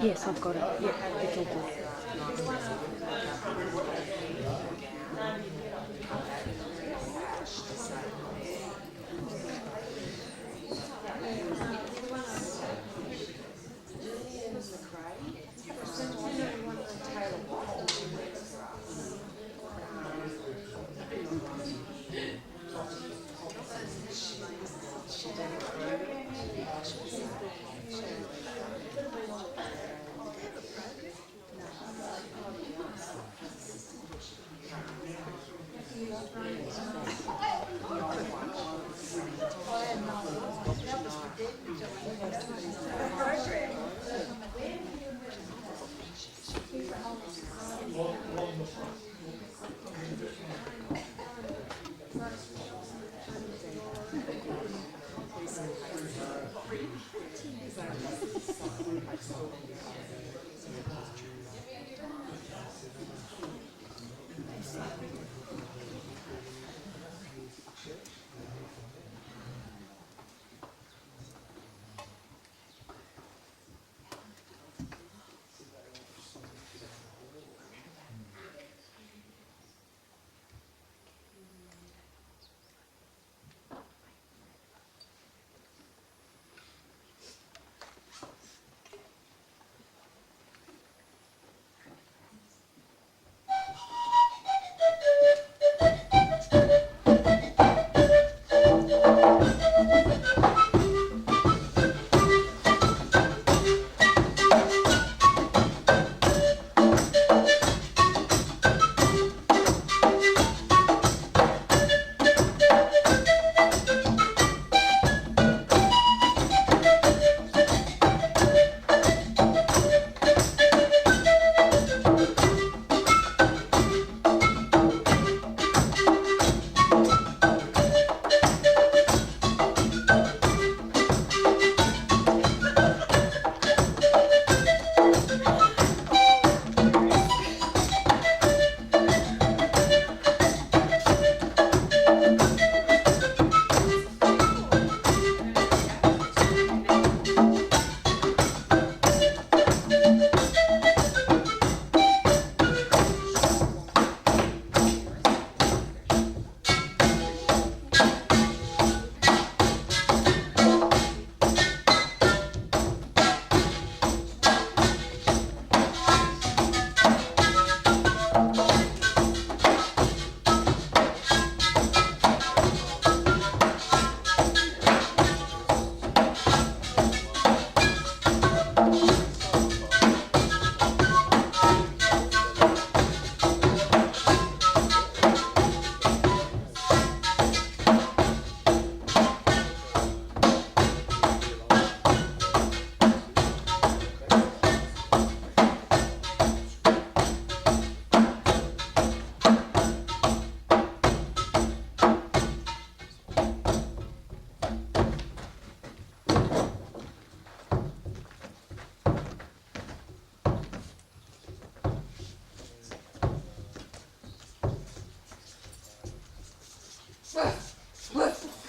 Yes, I've got it. Yeah, it's all good.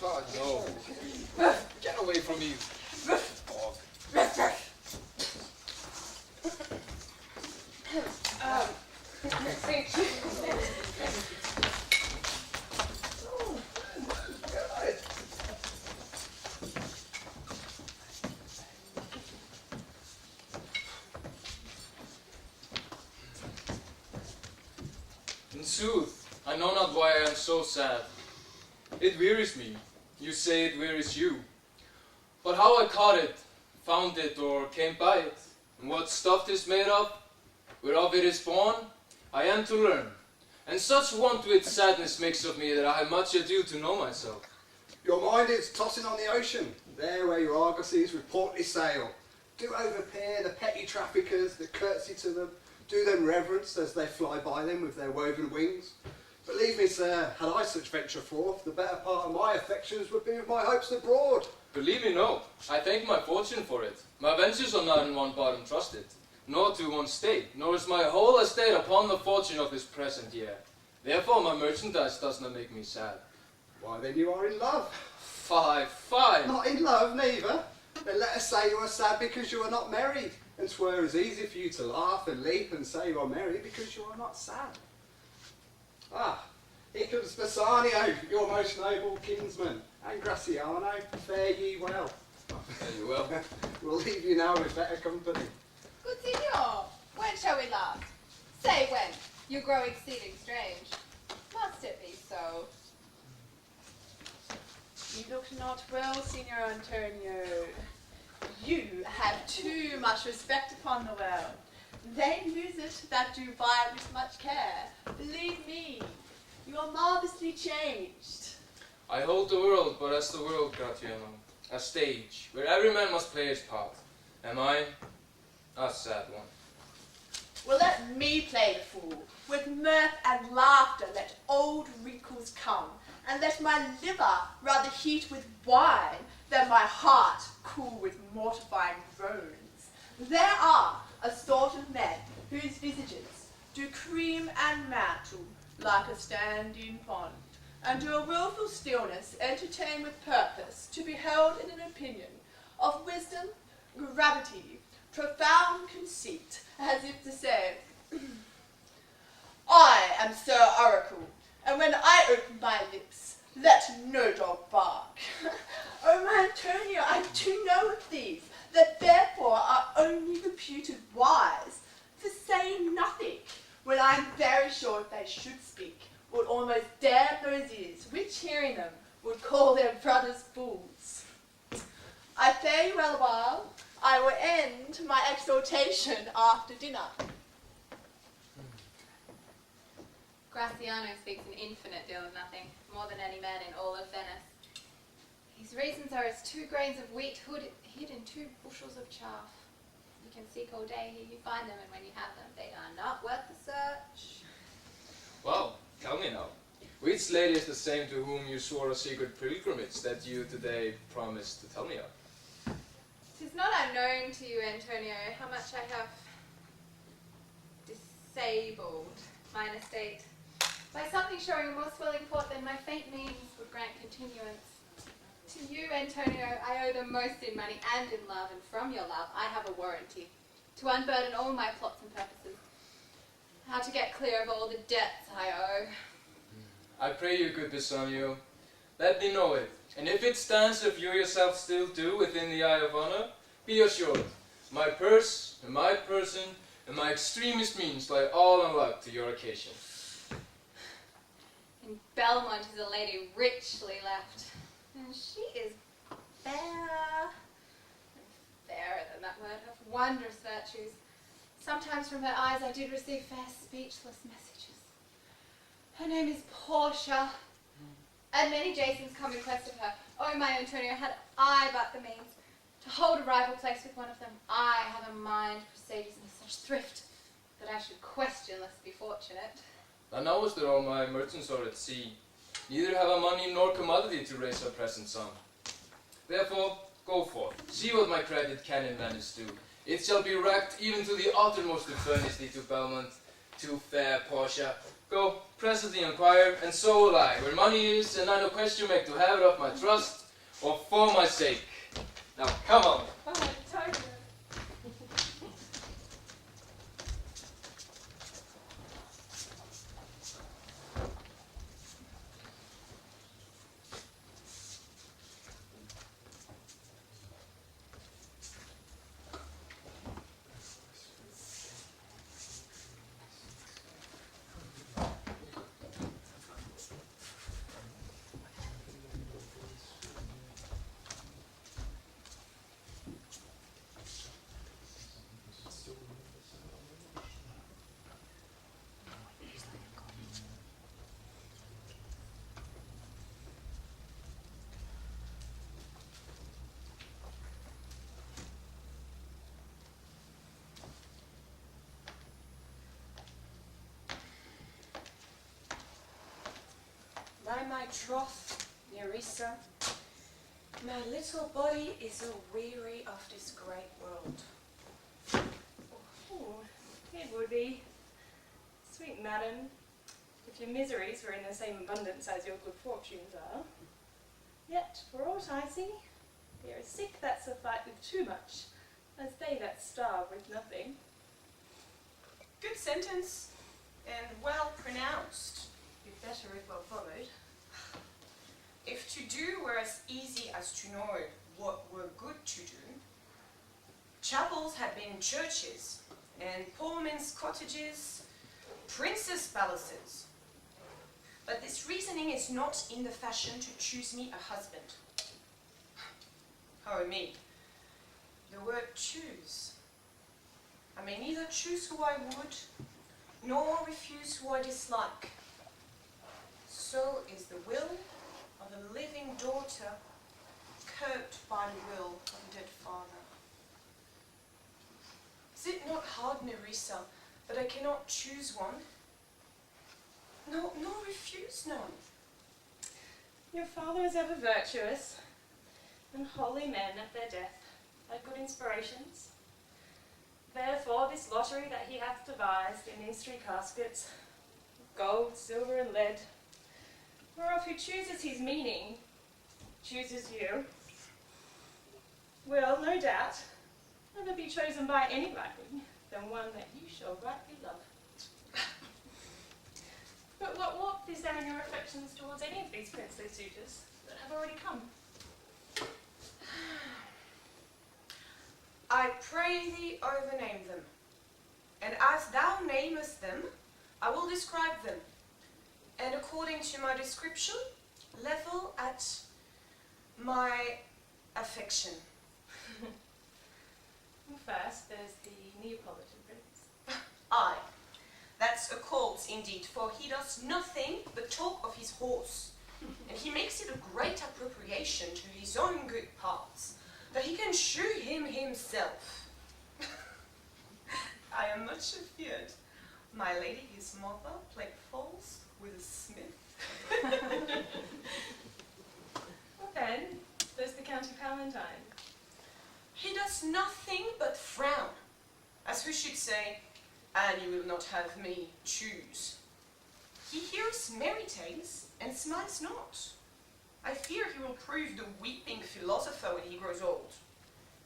God, no. Get away from me. Dog. In sooth, I know not why I am so sad. It wearies me. You say it wearies you. But how I caught it, found it, or came by it, and what stuff 'tis made of, whereof it is born, I am to learn. And such want with sadness makes of me that I have much ado to know myself. Your mind is tossing on the ocean, there where your argosies with portly sail. Do overpeer the petty traffickers that curtsy to them, do them reverence as they fly by them with their woven wings. Believe me, sir, had I such venture forth, the better part of my affections would be with my hopes abroad. Believe me, no. I thank my fortune for it. My ventures are not in one part entrusted, nor to one state, nor is my whole estate upon the fortune of this present year. Therefore my merchandise does not make me sad. Why then you are in love. Fie, fie! Not in love, neither. Then let us say you are sad because you are not married, and 'twere as easy for you to laugh and leap and say you are merry because you are not sad. Ah, here comes Bassanio, your most noble kinsman, and Graciano, fare ye well. Fare ye well. We'll leave you now with better company. Good signor, when shall we laugh? Say when, you grow exceeding strange. Must it be so? You look not well, Signor Antonio. You have too much respect upon the world. They lose it that do buy with much care. Believe me, you are marvellously changed. I hold the world but as the world, Gratiano, a stage where every man must play his part. Am I a sad one? Well, let me play the fool. With mirth and laughter let old wrinkles come, and let my liver rather heat with wine than my heart cool with mortifying groans. There are a sort of men whose visages do cream and mantle like a standing pond, and to a wilful stillness entertain with purpose to be held in an opinion of wisdom, gravity, profound conceit, as if to say, I am Sir Oracle, and when I open my lips, let no dog bark. Oh, my Antonio, I do know of these, that therefore are only reputed wise, for saying nothing, when I am very sure if they should speak, would almost damn those ears, which hearing them would call their brothers fools. I fare you well a while. I will end my exhortation after dinner. Graciano speaks an infinite deal of nothing, more than any man in all of Venice. His reasons are as 2 grains of wheat hid in 2 bushels of chaff. You can seek all day, here you find them, and when you have them, they are not worth the search. Well, tell me now, which lady is the same to whom you swore a secret pilgrimage that you today promised to tell me of? 'Tis not unknown to you, Antonio, how much I have disabled mine estate by something showing a more swelling port than my faint means would grant continuance. To you, Antonio, I owe the most in money and in love, and from your love I have a warranty to unburden all my plots and purposes, how to get clear of all the debts I owe. I pray you, good Bassanio, let me know it, and if it stands as you yourself still do within the eye of honor, be assured, my purse and my person and my extremest means lie all unlocked to your occasion. In Belmont is a lady richly left, and she is fair, fairer than that word, of wondrous virtues. Sometimes from her eyes I did receive fair speechless messages. Her name is Portia, and many Jasons come in quest of her. Oh, my Antonio, had I but the means to hold a rival place with one of them, I have a mind proceeded with such thrift that I should question lest be fortunate. Thou knowest that all my merchants are at sea, neither have I money nor commodity to raise a present sum. Therefore, go forth, see what my credit can in Venice do. It shall be racked even to the uttermost to furnish thee to Belmont, to fair Portia. Go, presently inquire, and so will I, where money is, and I no question make to have it of my trust, or for my sake. Now, come on. Oh, Antonio. By my troth, Nerissa, my little body is a-weary of this great world. Oh, it would be. Sweet madam, if your miseries were in the same abundance as your good fortunes are. Yet, for aught I see, We are sick that surfeit with too much, as they that starve with nothing. Good sentence, and well pronounced. Be better if well followed. If to do were as easy as to know what were good to do, chapels had been churches, and poor men's cottages, princes' palaces. But this reasoning is not in the fashion to choose me a husband. Oh me, the word choose. I may neither choose who I would, nor refuse who I dislike. So is the will of a living daughter curbed by the will of a dead father. Is it not hard, Nerissa, that I cannot choose one? No, nor refuse none. Your father is ever virtuous, and holy men at their death had good inspirations. Therefore this lottery that he hath devised in these 3 caskets, gold, silver, and lead, whereof who chooses his meaning, chooses you, will, no doubt, never be chosen by anybody than one that you shall rightly love. But what warmth is there in your affections towards any of these princely suitors that have already come? I pray thee overname them, and as thou namest them, I will describe them, and according to my description, level at my affection. First, there's the Neapolitan prince. Aye, that's a colt indeed, for he does nothing but talk of his horse, and he makes it a great appropriation to his own good parts, that he can shoe him himself. I am much afeard my lady his mother played false with a smith. Well then, there's the County Palatine. He does nothing but frown, as who should say, and you will not have me choose. He hears merry tales and smiles not. I fear he will prove the weeping philosopher when he grows old,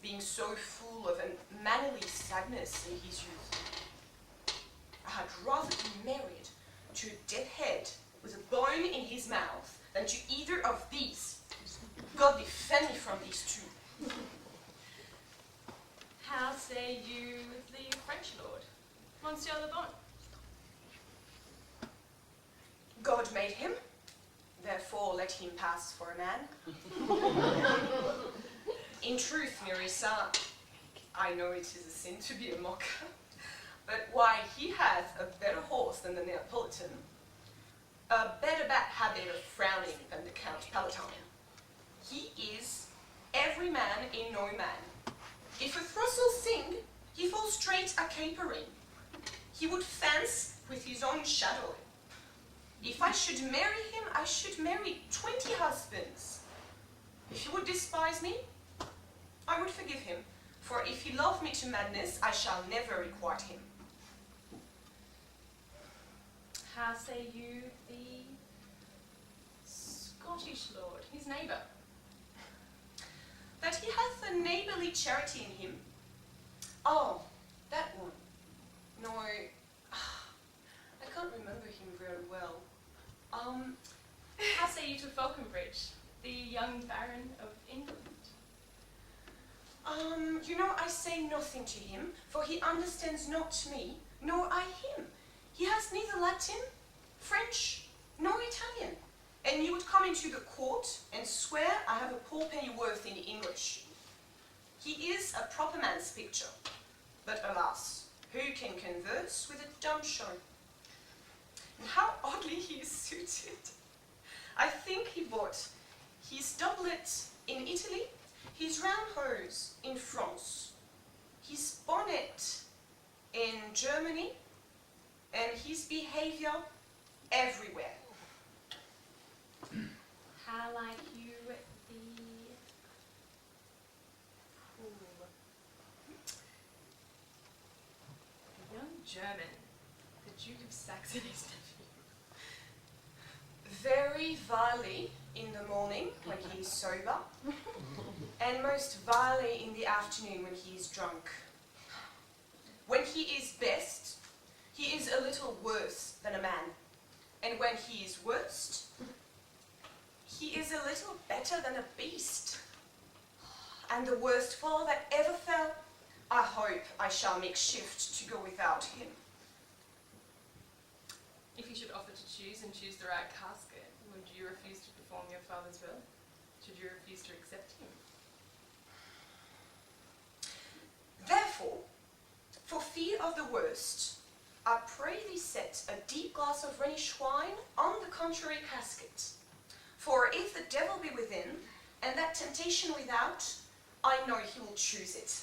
being so full of a manly sadness in his youth. I had rather be married to a dead head with a bone in his mouth than to either of these. God defend me from these 2. How say you with the French lord, Monsieur Le Bon? God made him, therefore let him pass for a man. In truth, Nerissa, I know it is a sin to be a mocker, but why he hath a better horse than the Neapolitan, a better bad habit of frowning than the Count Palatine. He is every man in no man. If a throstle sing, he falls straight a capering. He would fence with his own shadow. If I should marry him, I should marry 20 husbands. If he would despise me, I would forgive him, for if he love me to madness, I shall never requite him. How say you the Scottish lord, his neighbour? That he hath a neighbourly charity in him. Oh, that one. No, I can't remember him very well. How say you to Falconbridge, the young Baron of England? You know, I say nothing to him, for he understands not me, nor I him. He has neither Latin, French, nor Italian. And you would come into the court and swear I have a poor penny worth in English. He is a proper man's picture, but alas, who can converse with a dumb show? And how oddly he is suited. I think he bought his doublet in Italy, his round hose in France, his bonnet in Germany, and his behavior everywhere. How like you the young German, the Duke of Saxony's nephew? Very vilely in the morning when he is sober, and most vilely in the afternoon when he is drunk. When he is best, he is a little worse than a man, and when he is worst, he is a little better than a beast. And the worst fall that ever fell, I hope I shall make shift to go without him. If you should offer to choose and choose the right casket, would you refuse to perform your father's will? Should you refuse to accept him? Therefore, for fear of the worst, I pray thee set a deep glass of Rhenish wine on the contrary casket. For if the devil be within, and that temptation without, I know he will choose it.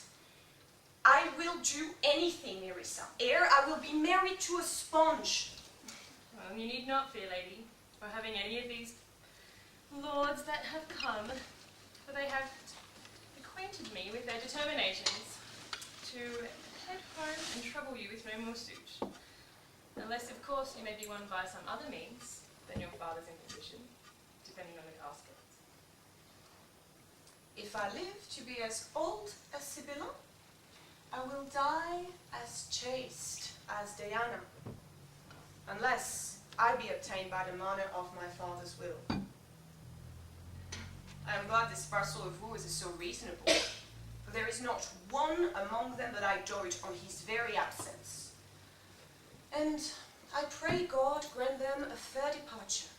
I will do anything, Nerissa, ere I will be married to a sponge. Well, you need not fear, lady, for having any of these lords that have come, for they have acquainted me with their determinations to head home and trouble you with no more suit. Unless, of course, you may be won by some other means than your father's imposition, depending on the casket. If I live to be as old as Sibylla, I will die as chaste as Diana, unless I be obtained by the manner of my father's will. I am glad this parcel of wooers is so reasonable, for there is not one among them that I dote on his very absence. And I pray God grant them a fair departure.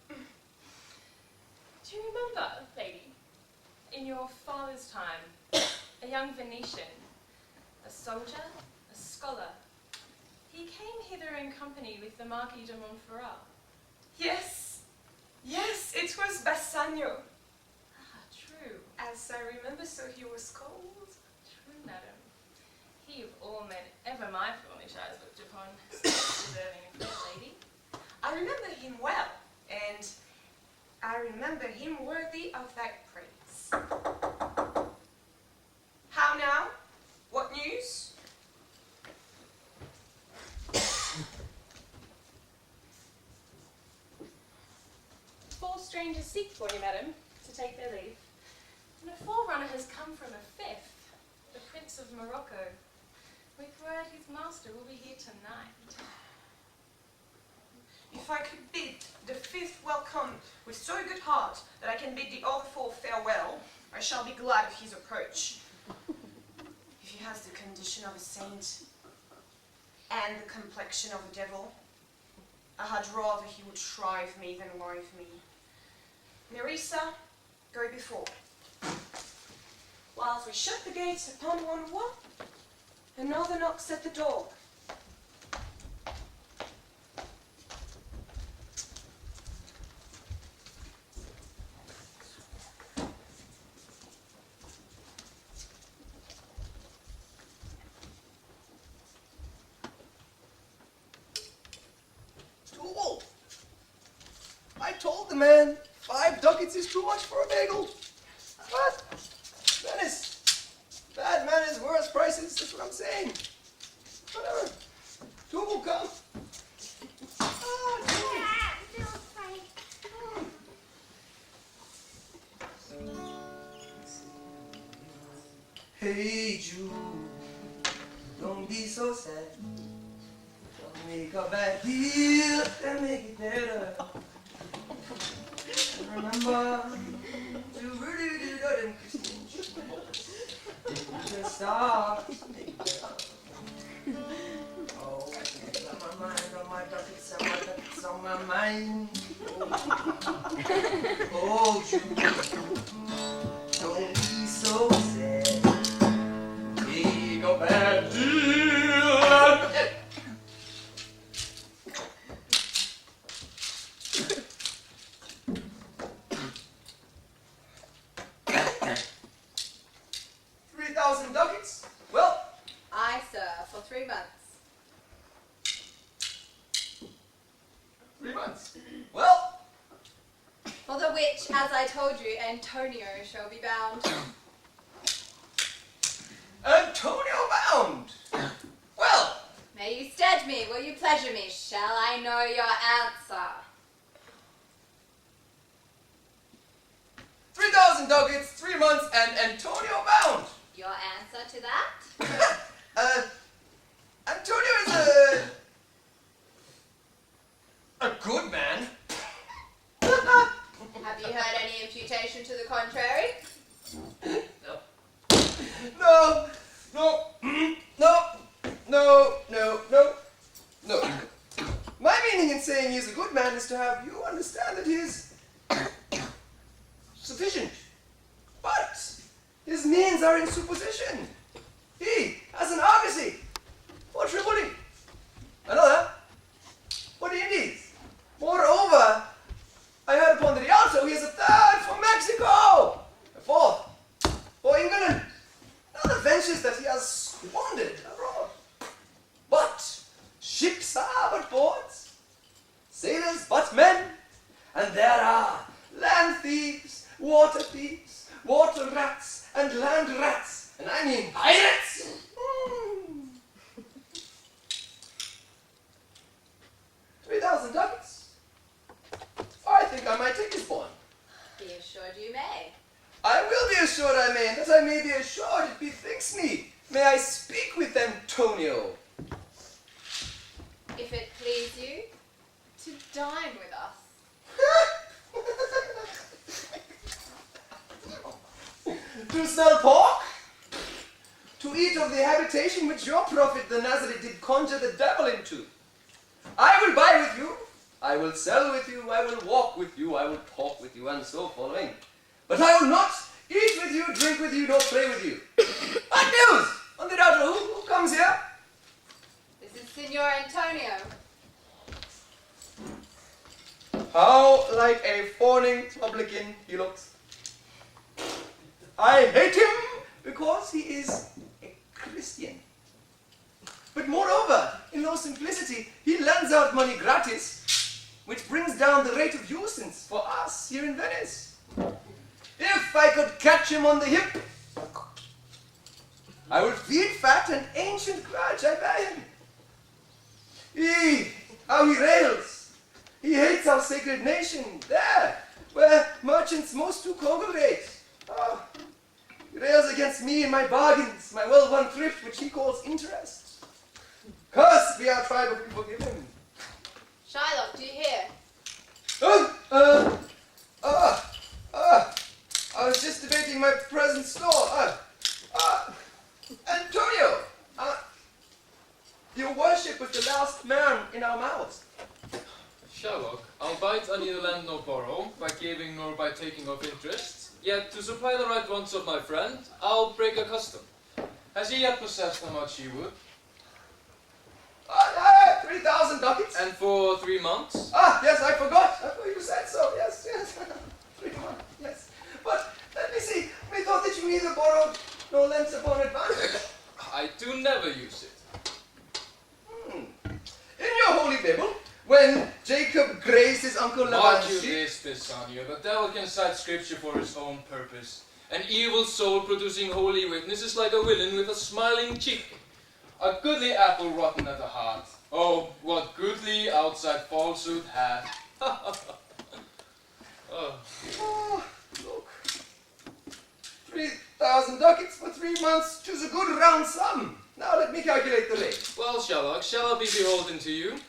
Do you remember, lady, in your father's time, a young Venetian, a soldier, a scholar, he came hither in company with the Marquis de Montferrat? Yes, yes, it was Bassanio. Ah, true. As I remember, so he was called. True, madam. He of all men ever my foolish eyes looked upon, deserving of fair lady. I remember him well, and I remember him worthy of that praise. How now? What news? Four strangers seek for you, madam, to take their leave. And a forerunner has come from a fifth, the Prince of Morocco, with word his master will be here tonight. If I could bid the fifth welcome with so good heart that I can bid the other four farewell, I shall be glad of his approach. If he has the condition of a saint and the complexion of a devil, I had rather he would shrive me than wive me. Nerissa, go before. Whilst we shut the gates upon one, another knocks at the door. I told the man 5 ducats is too much for a bagel. What? Menace. Bad manners, worse prices, that's what I'm saying. Whatever. Two will come. Hey Jude, don't be so sad. Don't make a bad deal and make it better. Remember to really do them Christian the stars make it better. Oh, got my mind on my ducats and my ducats on my mind. Oh Jude, don't be so sad. Make a bad deal. 3,000 ducats? Well, Aye, sir, for 3 months. 3 months. Well, For the which, as I told you, Antonio shall be bound. Antonio bound. Well, May you stead me, will you pleasure me? Shall I know your answer? 3,000 and Antonio bound. Your answer to that? Antonio is a good man. Have you heard any imputation to the contrary? No. My meaning in saying he's a good man is to have you understand that he is sufficient. But his means are in supposition. He has an argosy for Tripoli, another for the Indies. Moreover, I heard upon the Rialto he has a third for Mexico, a fourth for England, and other ventures that he has squandered abroad. But ships are but boards, sailors but men, and there are land thieves, water rats, and land rats, and I mean pirates. 3,000 ducats. I think I might take his bond. Be assured you may. I will be assured I may, and that I may be assured it bethinks me. May I speak with Antonio? If it please you, to dine with us. To sell pork? To eat of the habitation which your prophet the Nazarene did conjure the devil into? I will buy with you, I will sell with you, I will walk with you, I will talk with you, and so following. But I will not eat with you, drink with you, nor play with you. What news? On the daughter, who comes here? This is Signor Antonio. How like a fawning publican he looks. I hate him because he is a Christian. But moreover, in no simplicity, he lends out money gratis, which brings down the rate of usance for us here in Venice. If I could catch him on the hip, I would feed fat an ancient grudge I bear him. How he rails. He hates our sacred nation, there, where merchants most do congregate. Oh, he rails against me and my bargains, my well-won thrift, which he calls interest. Cursed be our tribe if we forgive him. Shylock, do you hear? I was just debating my present store. Antonio, your worship was the last man in our mouths. Sherlock, albeit I neither lend nor borrow, by giving nor by taking of interest, yet to supply the right wants of my friend, I'll break a custom. Has he yet possessed how much he would? 3,000 ducats. And for 3 months? Yes, I forgot. I thought you said so. Yes. 3 months, yes. But let me see. We thought that you neither borrowed nor lent upon advantage. I do never use it. In your holy Bible, when Jacob grazed his uncle Mark Laban's you sheep, this, Bassanio, the devil can cite scripture for his own purpose. An evil soul producing holy witness is like a villain with a smiling cheek. A goodly apple rotten at the heart. Oh, what goodly outside falsehood hath. look. 3,000 ducats for 3 months. Choose a good round sum. Now let me calculate the rate. Well, Sherlock, shall I be beholden to you?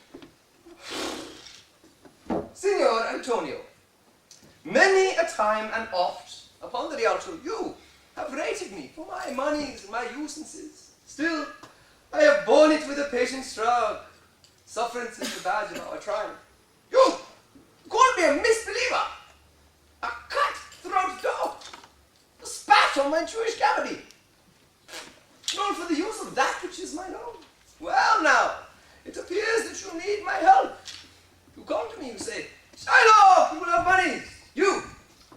Signor Antonio, many a time and oft upon the Rialto you have rated me for my moneys and my usances. Still, I have borne it with a patient shrug. Sufferance is the badge of our triumph. You called me a misbeliever, a cut-throat dog, a spat on my Jewish cavity, known for the use of that which is mine own. Well now, it appears that you need my help. You come to me, you say, Shylock, you will have money. You,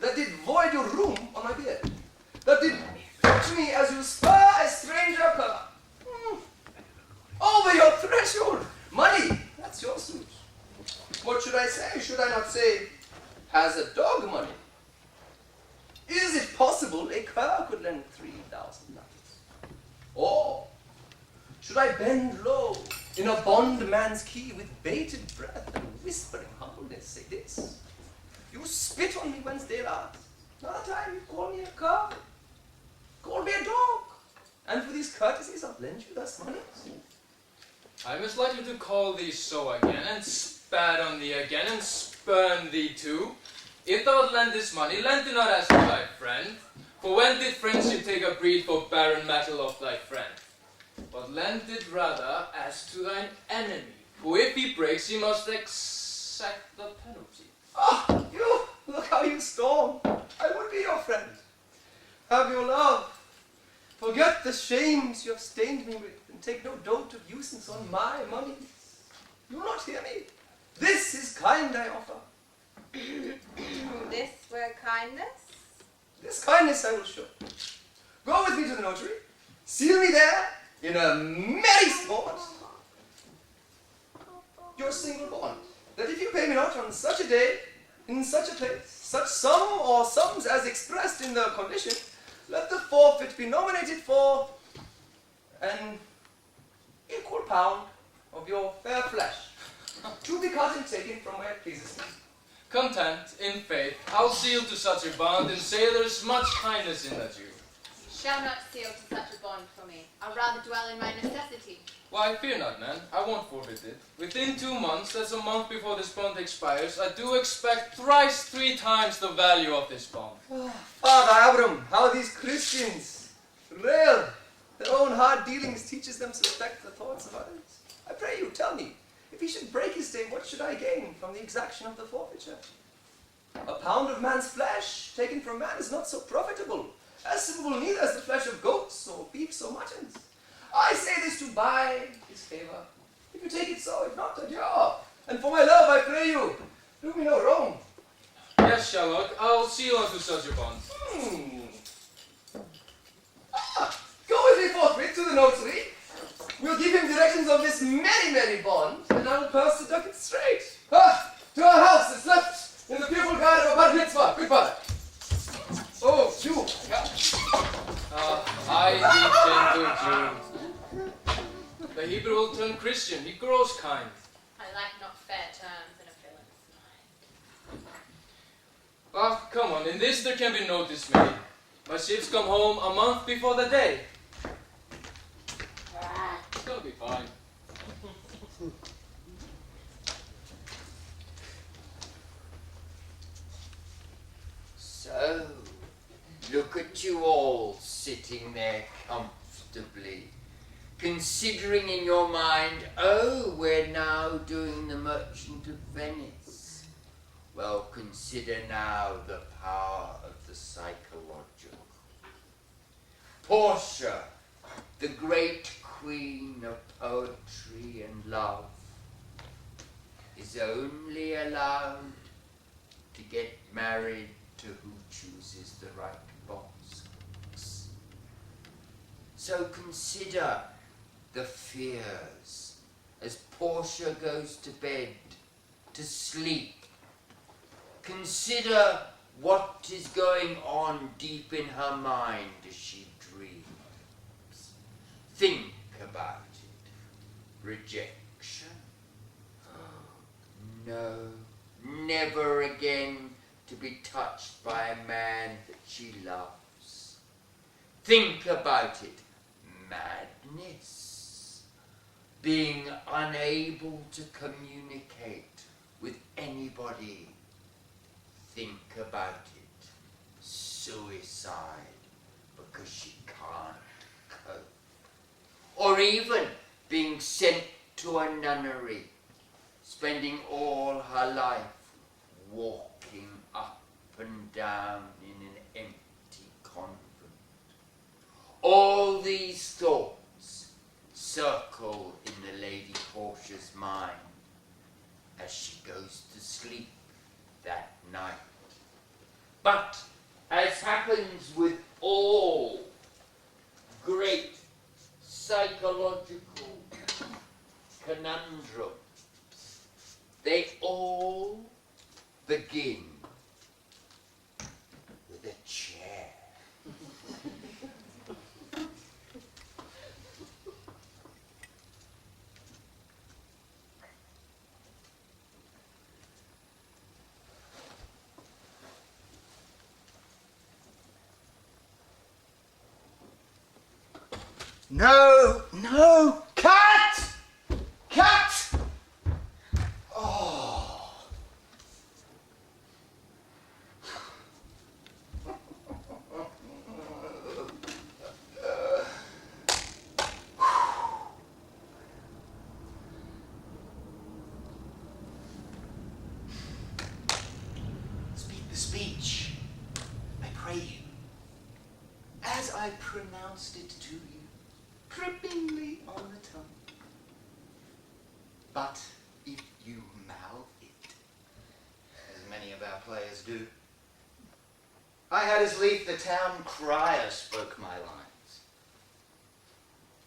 that did void your room on my beard, that did touch me as you spur a stranger cur. Over your threshold, money, that's your suit. What should I say? Should I not say, has a dog money? Is it possible a cur could lend 3,000 ducats? Or should I bend low in a bondman's key with bated breath and whispering humbleness say this? You spit on me Wednesday last. Another time you call me a cur. and for these courtesies I'll lend you thus money. I was likely to call thee so again, and spat on thee again, and spurn thee too. If thou lendest money, lend it not as to thy friend. For when did friendship take a breed for barren metal of thy friend? But lend it rather as to thine enemy, who if he breaks, he must exact the penalty. Ah, you! Look how you storm. I would be your friend. Have your love. Forget the shames you have stained me with, and take no dote of usance on my money. You will not hear me. This is kind I offer. This were kindness? This kindness I will show. Go with me to the notary. Seal me there in a merry sport. Your single bond, that if you pay me not on such a day, in such a place, such sum or sums as expressed in the condition, let the forfeit be nominated for an equal pound of your fair flesh, to be cut and taken from where it pleases me. Content, in faith, I'll seal to such a bond, and say there is much kindness in that you. You shall not seal to such a bond for me. I'll rather dwell in my necessity. Why, fear not, man, I won't forfeit it. Within 2 months, that's a month before this bond expires, I do expect thrice 3 times the value of this bond. Father Abram, how these Christians rail. Their own hard dealings teaches them to respect the thoughts of others. I pray you, tell me, if he should break his day, what should I gain from the exaction of the forfeiture? A pound of man's flesh taken from man is not so profitable, estimable neither as the flesh of goats or beefs or muttons. I say this to buy his favour. If you take it so, if not, adieu. And for my love, I pray you, do me no wrong. Yes, Sherlock, I'll seal unto such a bond. Go with me forthwith to the notary. We'll give him directions of this merry bond, and I will pass the ducat straight. To our house that's left in the beautiful garden of Bar Mitzvah. Good father. Oh, you. I be gentle Jew. The Hebrew will turn Christian, he grows kind. I like not fair terms in a villain's mind. Ah, come on, in this there can be no dismay. My ships come home a month before the day. It's gonna be fine. So, look at you all sitting there comfortably, considering in your mind, oh, we're now doing the Merchant of Venice. Well, consider now the power of the psychological. Portia, the great queen of poetry and love, is only allowed to get married to who chooses the right box. So consider the fears as Portia goes to bed, to sleep. Consider what is going on deep in her mind as she dreams. Think about it. Rejection? No, never again to be touched by a man that she loves. Think about it. Madness. Being unable to communicate with anybody. Think about it. Suicide because she can't cope. Or even being sent to a nunnery, spending all her life walking up and down in an empty convent. All these thoughts circle in the Lady Portia's mind as she goes to sleep that night. But as happens with all great psychological conundrums, they all begin with a chair. No, no, cut! Cut! Oh. Speak the speech, I pray you, as I pronounced it to you, trippingly on the tongue. But if you mouth it, as many of our players do, I had as lief the town crier spoke my lines.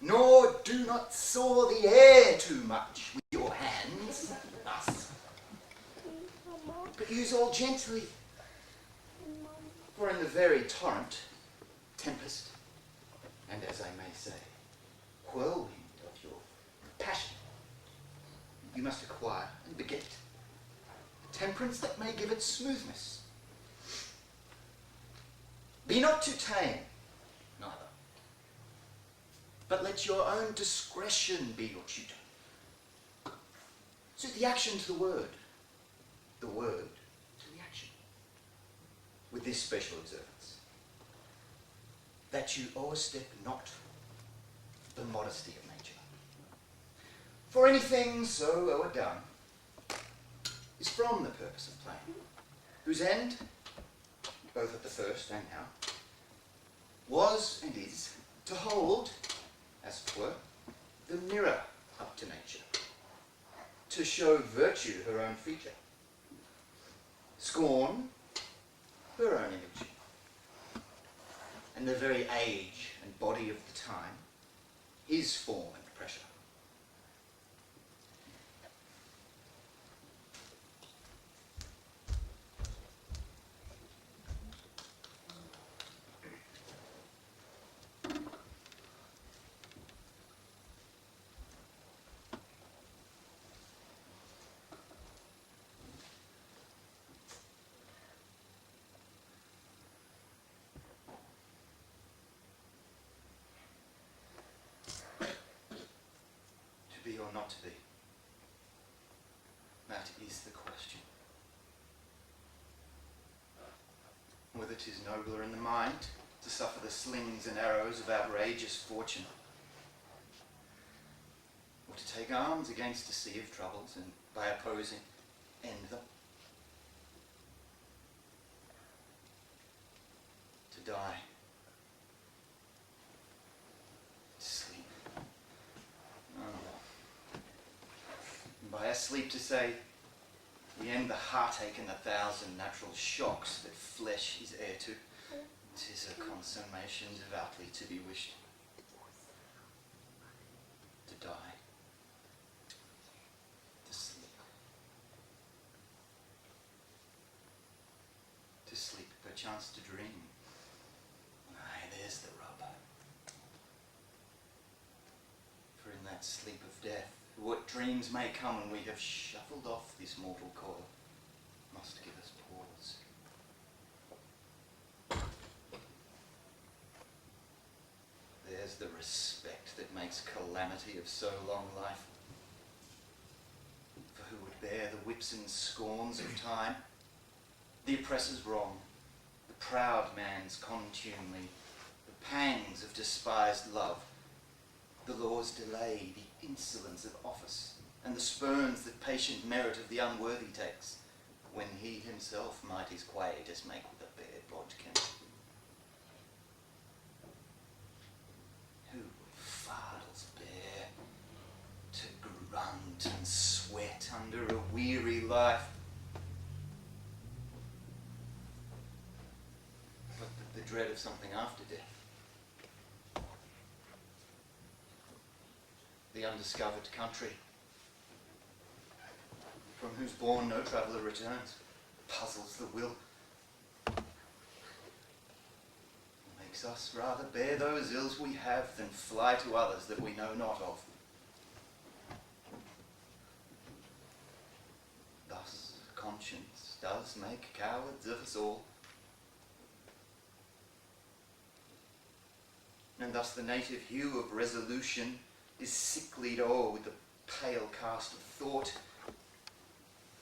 Nor do not saw the air too much with your hands, thus, but use all gently, for in the very torrent, tempest, and as I may say, whirlwind of your passion, you must acquire and beget temperance that may give it smoothness. Be not too tame, neither, but let your own discretion be your tutor. Suit the action to the word to the action, with this special observance, that you o'erstep not the modesty of nature. For anything so o'erdone is from the purpose of playing, whose end, both at the first and now, was and is to hold, as it were, the mirror up to nature, to show virtue her own feature, scorn her own image, and the very age and body of the time his form and pressure. To be or not to be? That is the question. Whether 'tis nobler in the mind to suffer the slings and arrows of outrageous fortune, or to take arms against a sea of troubles and by opposing end them. To die. To sleep. By a sleep to say, we end the heartache and the thousand natural shocks that flesh is heir to. 'Tis a consummation devoutly to be wished. To die. To sleep. To sleep, perchance to dream. Aye, there's the rub. For in that sleep of death, what dreams may come when we have shuffled off this mortal coil must give us pause. There's the respect that makes calamity of so long life. For who would bear the whips and scorns of time, the oppressor's wrong, the proud man's contumely, the pangs of despised love, the law's delay, the insolence of office, and the spurns that patient merit of the unworthy takes, when he himself might his quietus make with a bare bodkin? Who would fardels bear to grunt and sweat under a weary life? But the dread of something after death. The undiscovered country, from whose bourne no traveller returns, puzzles the will, makes us rather bear those ills we have than fly to others that we know not of. Thus conscience does make cowards of us all. and thus the native hue of resolution is sicklied o'er with the pale cast of thought,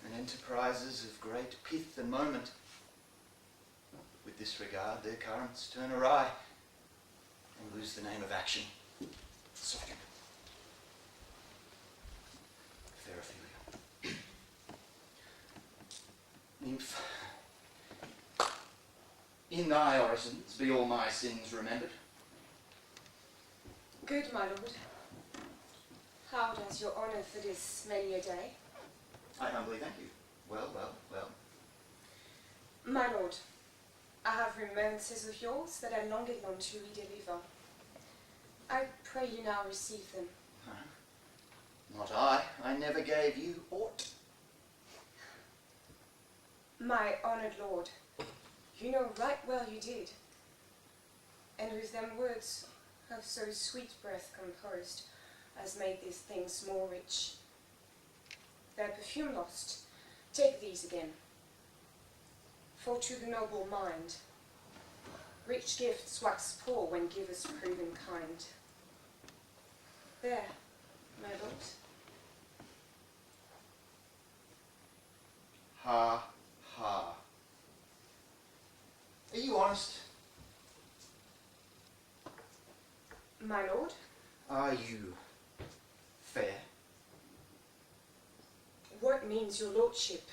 and enterprises of great pith and moment, with this regard their currents turn awry, and lose the name of action. Second. Fair Ophelia. Nymph, in thy orisons be all my sins remembered. Good, my lord. How does your honour for this many a day? I humbly thank you. Well. My lord, I have remonstrances of yours that I longed long to redeliver. I pray you now receive them. Not I. I never gave you aught. My honoured lord, you know right well you did. And with them words of so sweet breath composed, as made these things more rich. Their perfume lost, take these again. For to the noble mind, rich gifts wax poor when givers proven kind. There, my lord. Ha, ha. Are you honest? My lord? Are you fair? What means your lordship?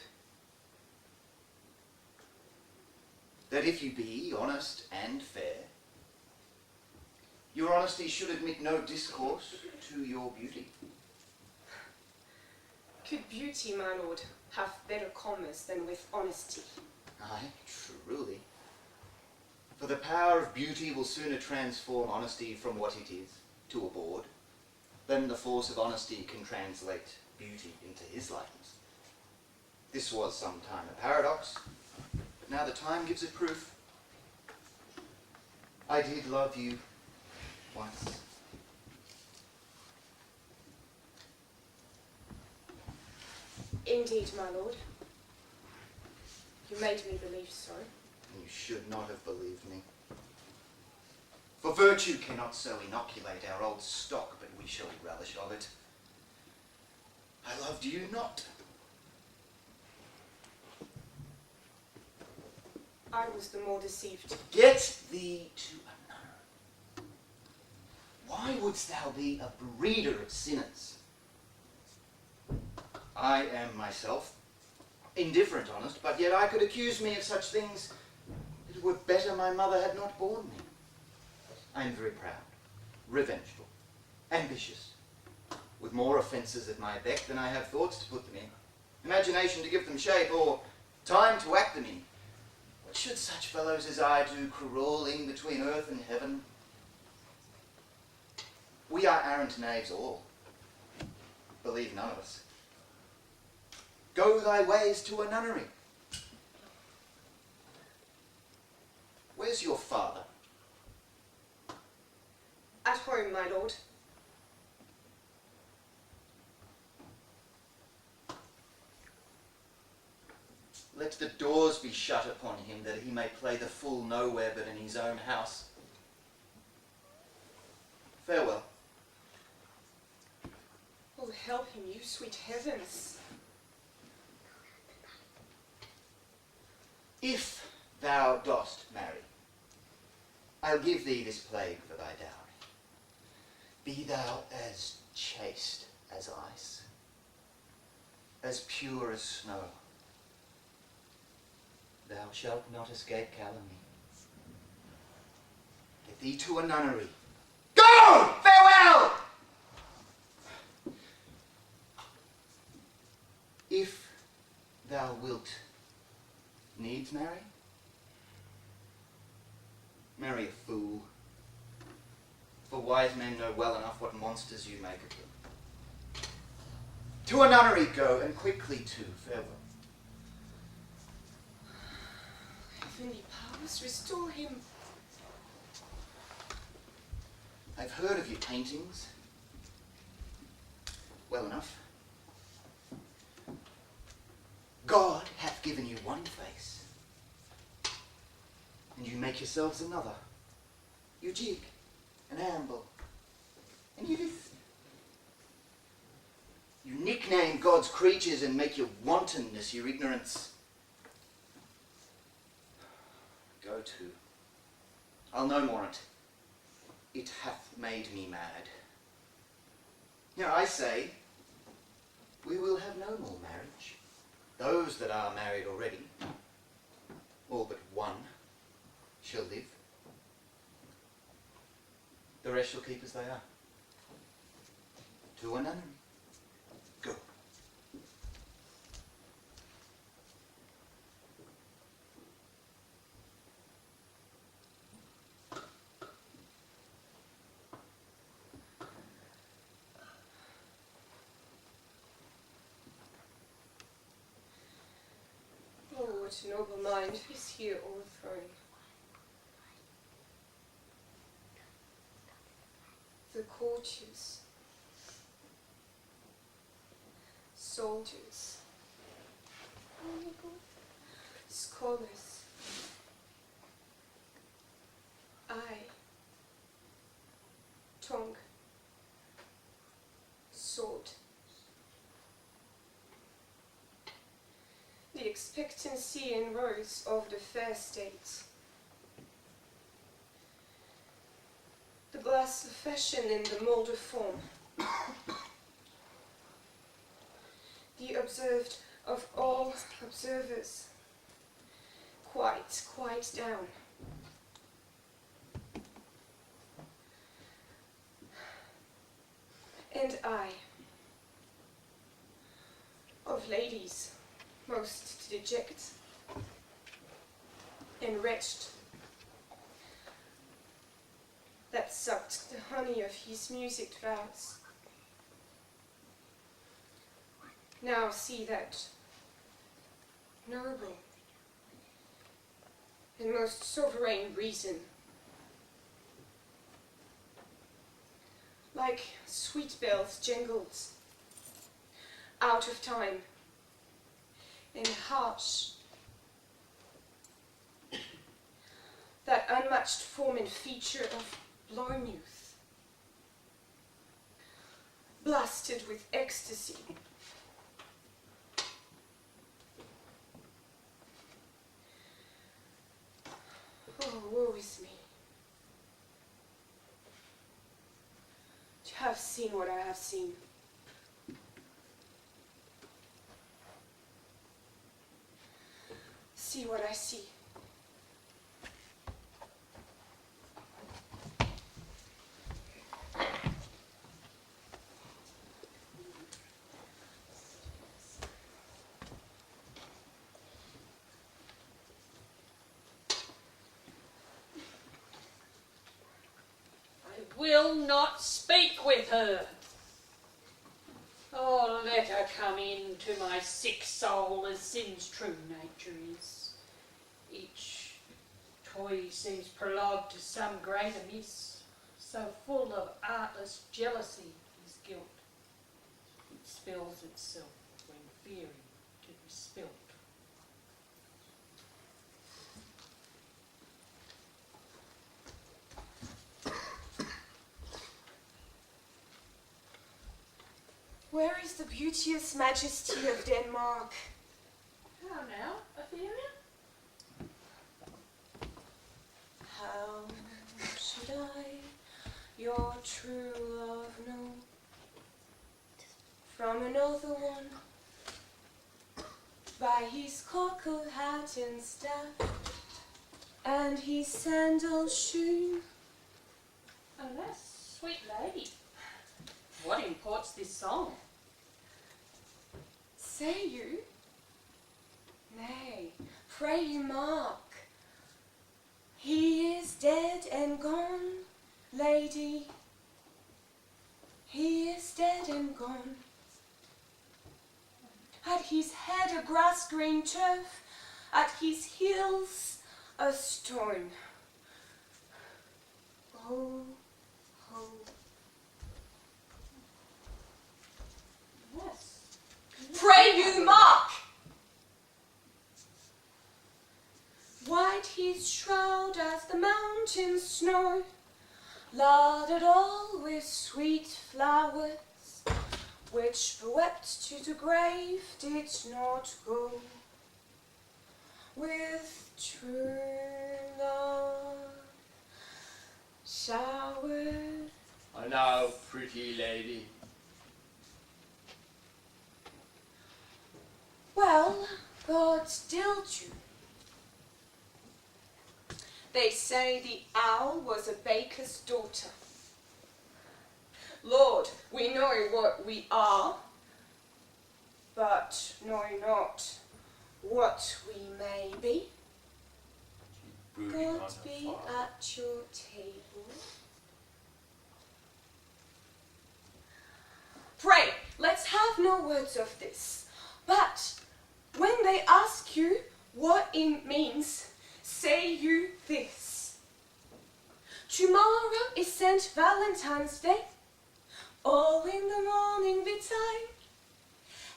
That if you be honest and fair, your honesty should admit no discourse to your beauty. Could beauty, my lord, have better commerce than with honesty? Aye, truly. For the power of beauty will sooner transform honesty from what it is to a bawd than the force of honesty can translate beauty into his likeness. This was some time a paradox, but now the time gives it proof. I did love you once. Indeed, my lord. You made me believe so. You should not have believed me. For virtue cannot so inoculate our old stock, but we shall relish of it. I loved you not. I was the more deceived. Get thee to a nunnery. Why wouldst thou be a breeder of sinners? I am myself indifferent honest, but yet I could accuse me of such things. It were better my mother had not borne me. I am very proud, revengeful, ambitious, with more offences at my beck than I have thoughts to put them in, imagination to give them shape, or time to act them in. What should such fellows as I do, crawling between earth and heaven? We are arrant knaves all. Believe none of us. Go thy ways to a nunnery. Where's your father? At home, my lord. Let the doors be shut upon him, that he may play the fool nowhere but in his own house. Farewell. Oh, help him, you sweet heavens. If thou dost marry, I'll give thee this plague for thy dowry. Be thou as chaste as ice, as pure as snow. Thou shalt not escape calumny. Get thee to a nunnery. Go! Farewell! If thou wilt needs marry, marry a fool. For wise men know well enough what monsters you make of them. To a nunnery go, and quickly too. Farewell. Heavenly powers, restore him. I've heard of your paintings. Well enough. God hath given you one face, and you make yourselves another. You jig and amble, and you listen. You nickname God's creatures and make your wantonness your ignorance. Go to. I'll no more it. It hath made me mad. Now I say, we will have no more marriage. Those that are married already, all but one, shall live. The rest shall keep as they are. To a nunnery. Go. Oh, what a noble mind is here overthrown. The courtiers, soldiers, scholars, eye, tongue, sword. The expectancy and rose of the fair state. The glass of fashion in the mould of form. The observed of all observers. Quite down. And I, of ladies, most deject and wretched, that sucked the honey of his music vows. Now see that noble and most sovereign reason, like sweet bells jangled, out of time and harsh, that unmatched form and feature of blown youth, blasted with ecstasy. Oh, woe is me. To have seen what I have seen. See what I see. Will not speak with her. Oh, let her come into my sick soul as sin's true nature is. Each toy seems prologue to some great amiss, so full of artless jealousy is guilt. It spills itself when fearing to be spilt. Where is the beauteous majesty of Denmark? How now, Ophelia? How should I your true love know from another one? By his cockle hat and staff, and his sandal shoon. Alas, sweet lady, what imports this song? Say you? Nay, pray you mark. He is dead and gone, lady. He is dead and gone. At his head a grass-green turf, at his heels a stone. Oh, oh. Yes. Pray you mark! White his shroud as the mountain snow, larded all with sweet flowers, which bewept to the grave did not go. With true love showered. I know, pretty lady. Well, God stilled you. They say the owl was a baker's daughter. Lord, we know what we are, but know not what we may be. Brooding on God her be father. at your table. Pray, let's have no words of this. But when they ask you what it means, say you this. Tomorrow is St. Valentine's Day. All in the morning betide.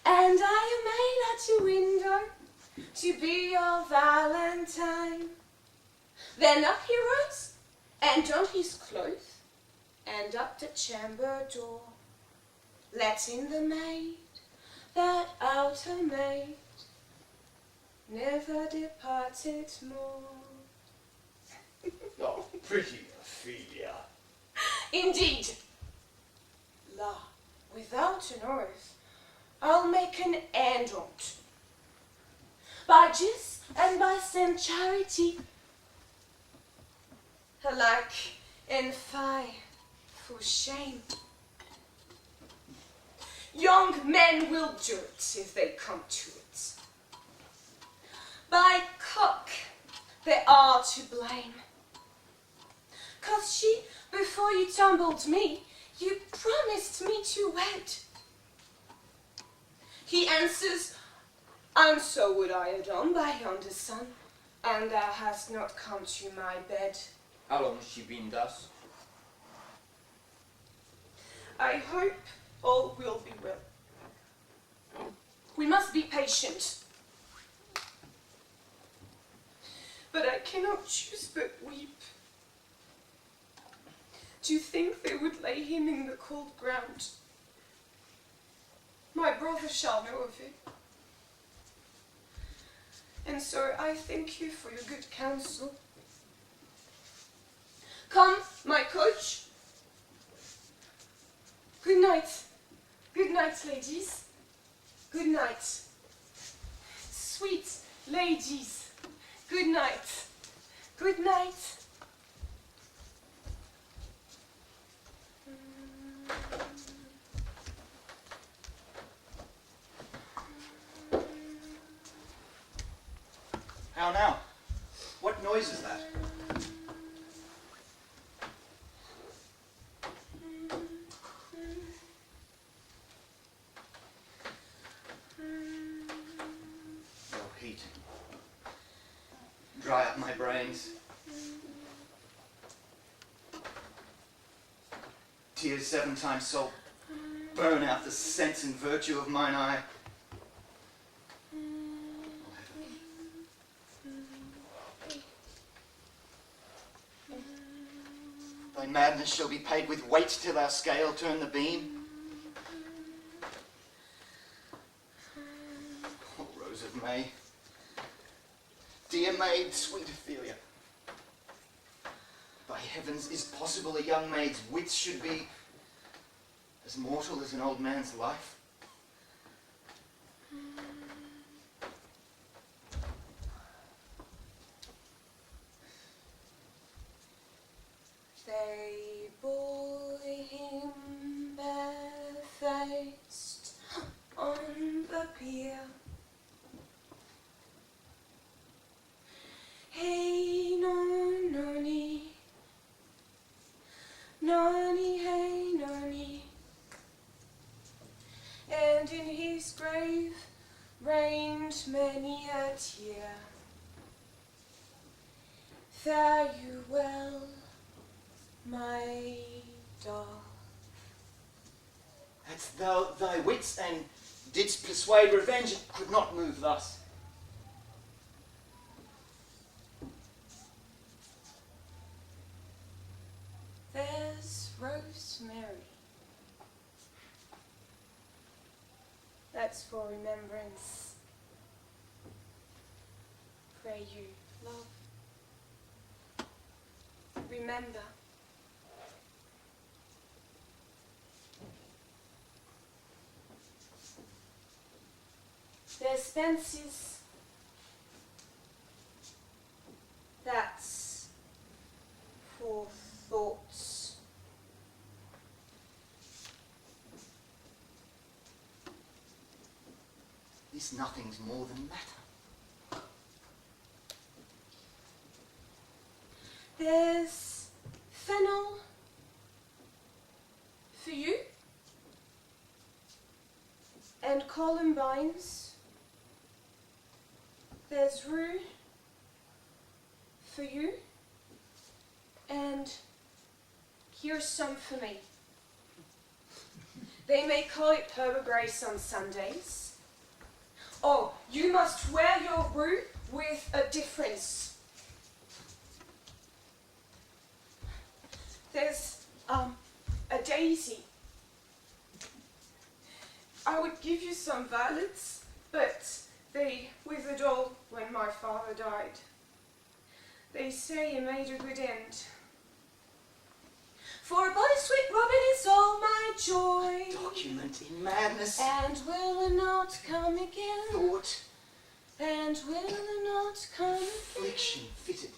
And I am made at your window to be your Valentine. Then up he rose, and donned his clothes, and up the chamber door, let in the maid, that outer maid, never departed more. Oh, pretty Ophelia. Indeed, la, without an oath, I'll make an end on't. By Jis and by Saint Charity, alike and fie for shame. Young men will do it if they come to it. By cock, they are to blame. 'Cause she, before you tumbled me, you promised me to wed. He answers, and so would I have done by yonder sun, and thou hast not come to my bed. How long has she been thus? I hope all will be well. We must be patient. But I cannot choose but weep. To think they would lay him in the cold ground. My brother shall know of it. And so I thank you for your good counsel. Come, my coach. Good night. Good night, ladies. Good night. Sweet ladies. Good night. Good night. How now? What noise is that? No heat. Dry up my brains. Tears 7 times salt. Burn out the sense and virtue of mine eye. Thy madness shall be paid with weight till our scale turn the beam. Oh, Rose of May. Dear maid, sweet Ophelia. By heavens, is possible a young maid's wits should be as mortal as an old man's life? They bore him barefaced on the pier. Hey, no, nonny, nonny, hey, nonny. And in his grave reigned many a tear. Fare you well, my dove. Hadst thou thy wits and didst persuade revenge, it could not move thus. There That's for remembrance. Pray you, love. Remember. There's fences. That's for thoughts. This nothing's more than matter. There's fennel for you, and columbines. There's rue for you, and here's some for me. They may call it Herber Grace on Sundays. Oh, you must wear your rue with a difference. There's a daisy. I would give you some violets, but they withered all when my father died. They say you made a good end. For a body sweet robin is all my joy. Document in madness. And will it not come again? Thought. And will it not come again? Affliction fitted.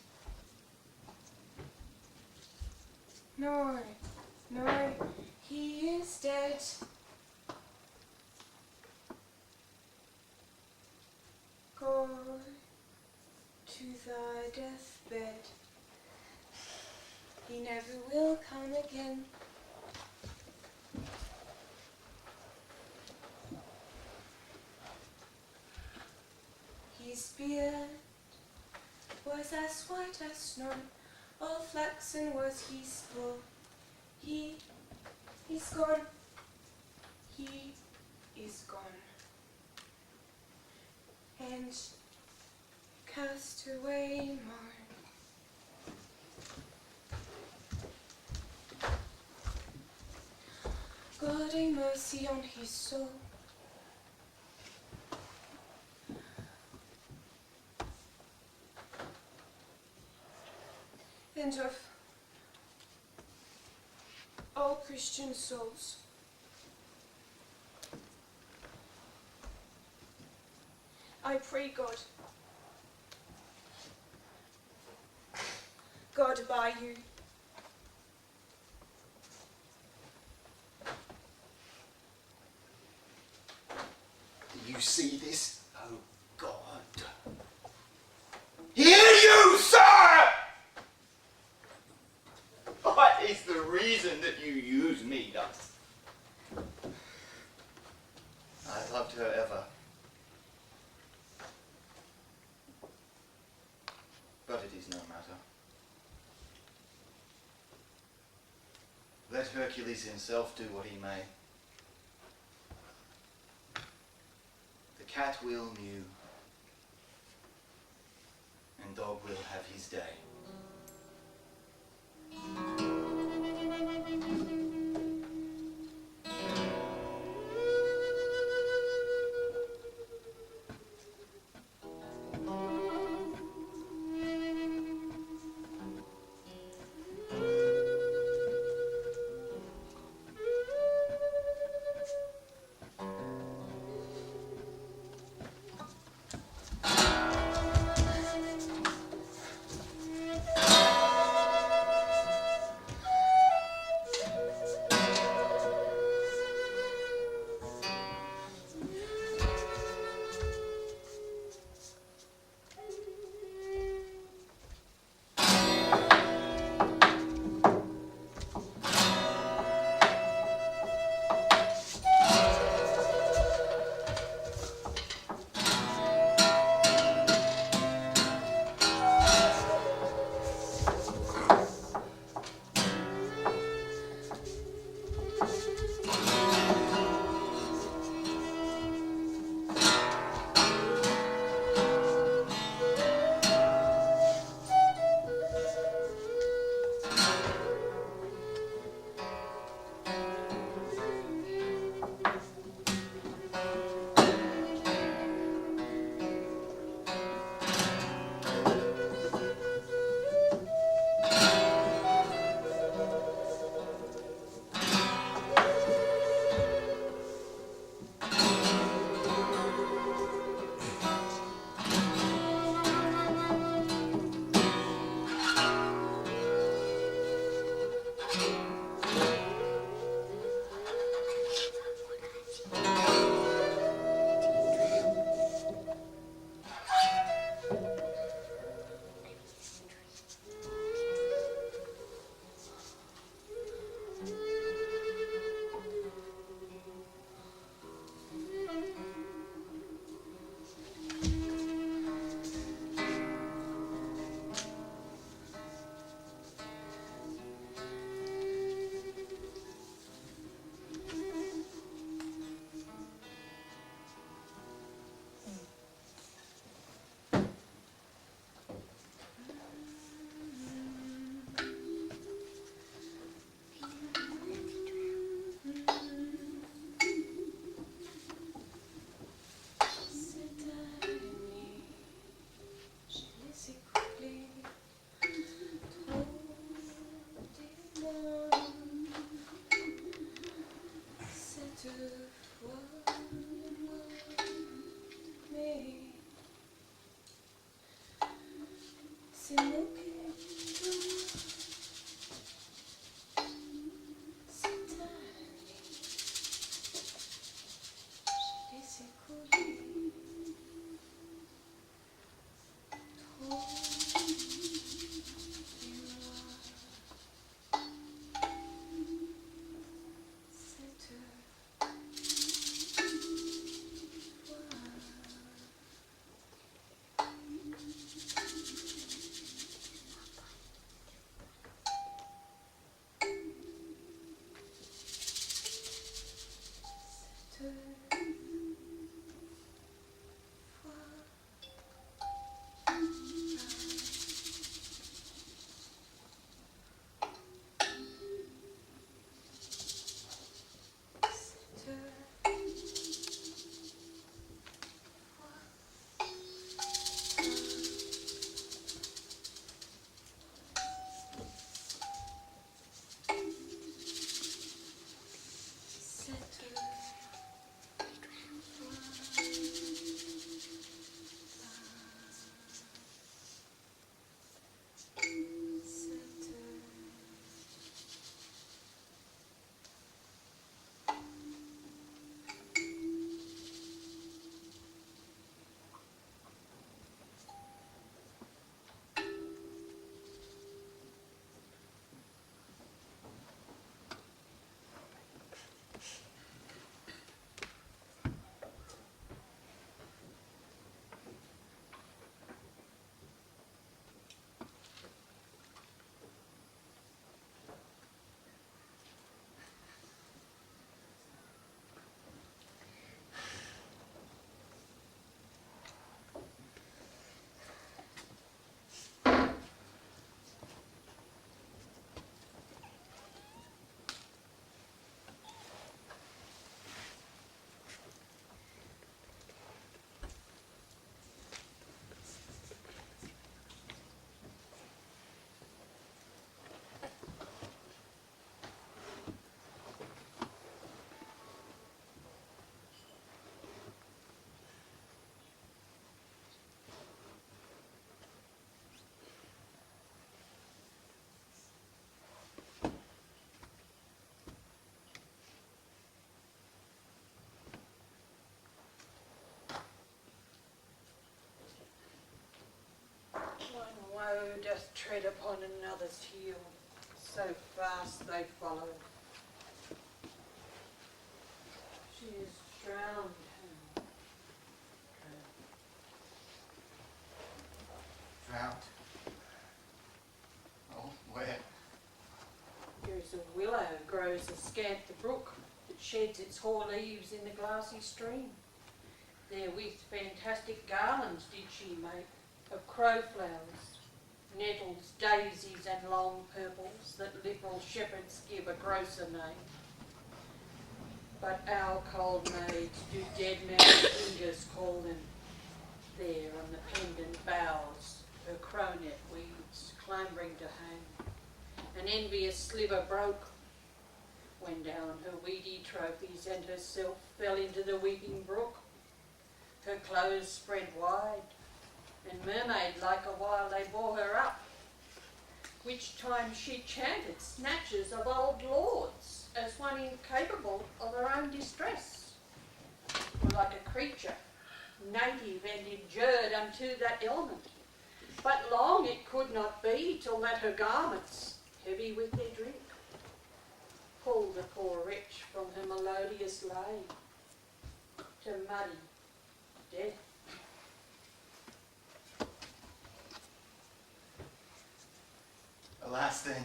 No, no, he is dead. Go to thy deathbed. He never will come again. His beard was as white as snow, all flaxen was his wool. He's gone. He is gone. And cast away more. God have mercy on his soul. And of all Christian souls. I pray God. God by you. Do you see this? Oh God. Hear you, sir! What is the reason that you use me thus? I loved her ever. But it is no matter. Let Hercules himself do what he may. The cat will mew, and dog will have his day. deux fois mais c'est moqué de moi, c'est terminé, j'ai laissé couler trop d'émoi. Cette fois One woe doth tread upon another's heel, so fast they follow. She is drowned. Drowned. Oh, where? There is a willow grows askant the brook that sheds its hoar leaves in the glassy stream. Therewith fantastic garlands did she make of crowflowers, nettles, daisies and long purples that liberal shepherds give a grosser name. But our cold maids do dead man's fingers call them. There on the pendant boughs her cronet weeds, clambering to hang. An envious sliver broke, when down her weedy trophies and herself fell into the weeping brook. Her clothes spread wide, and mermaid-like a while they bore her up, which time she chanted snatches of old lords, as one incapable of her own distress, or like a creature, native and injured unto that element. But long it could not be till that her garments, heavy with their drink, pulled the poor wretch from her melodious lay to muddy death. Alas then,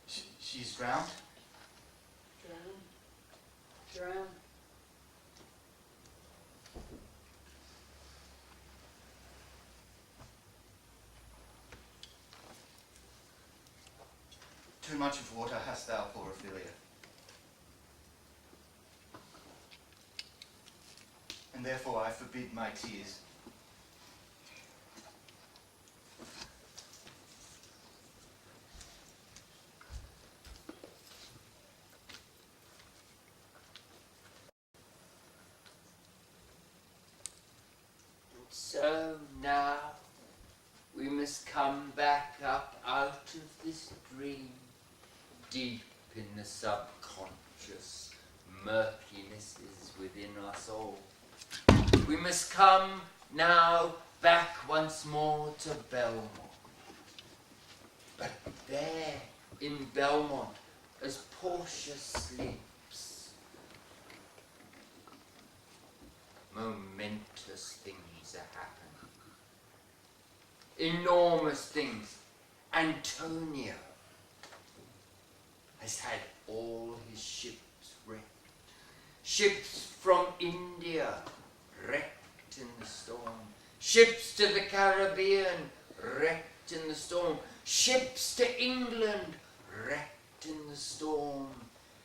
she's drowned? Drown. Too much of water hast thou, poor Ophelia. And therefore I forbid my tears. So now we must come back up out of this dream, deep in the subconscious murkinesses within us all. We must come now back once more to Belmont. But there in Belmont, as Portia sleeps, momentous things are happening. Enormous things. Antonio has had all his ships wrecked. Ships from India wrecked in the storm. Ships to the Caribbean wrecked in the storm. Ships to England wrecked in the storm.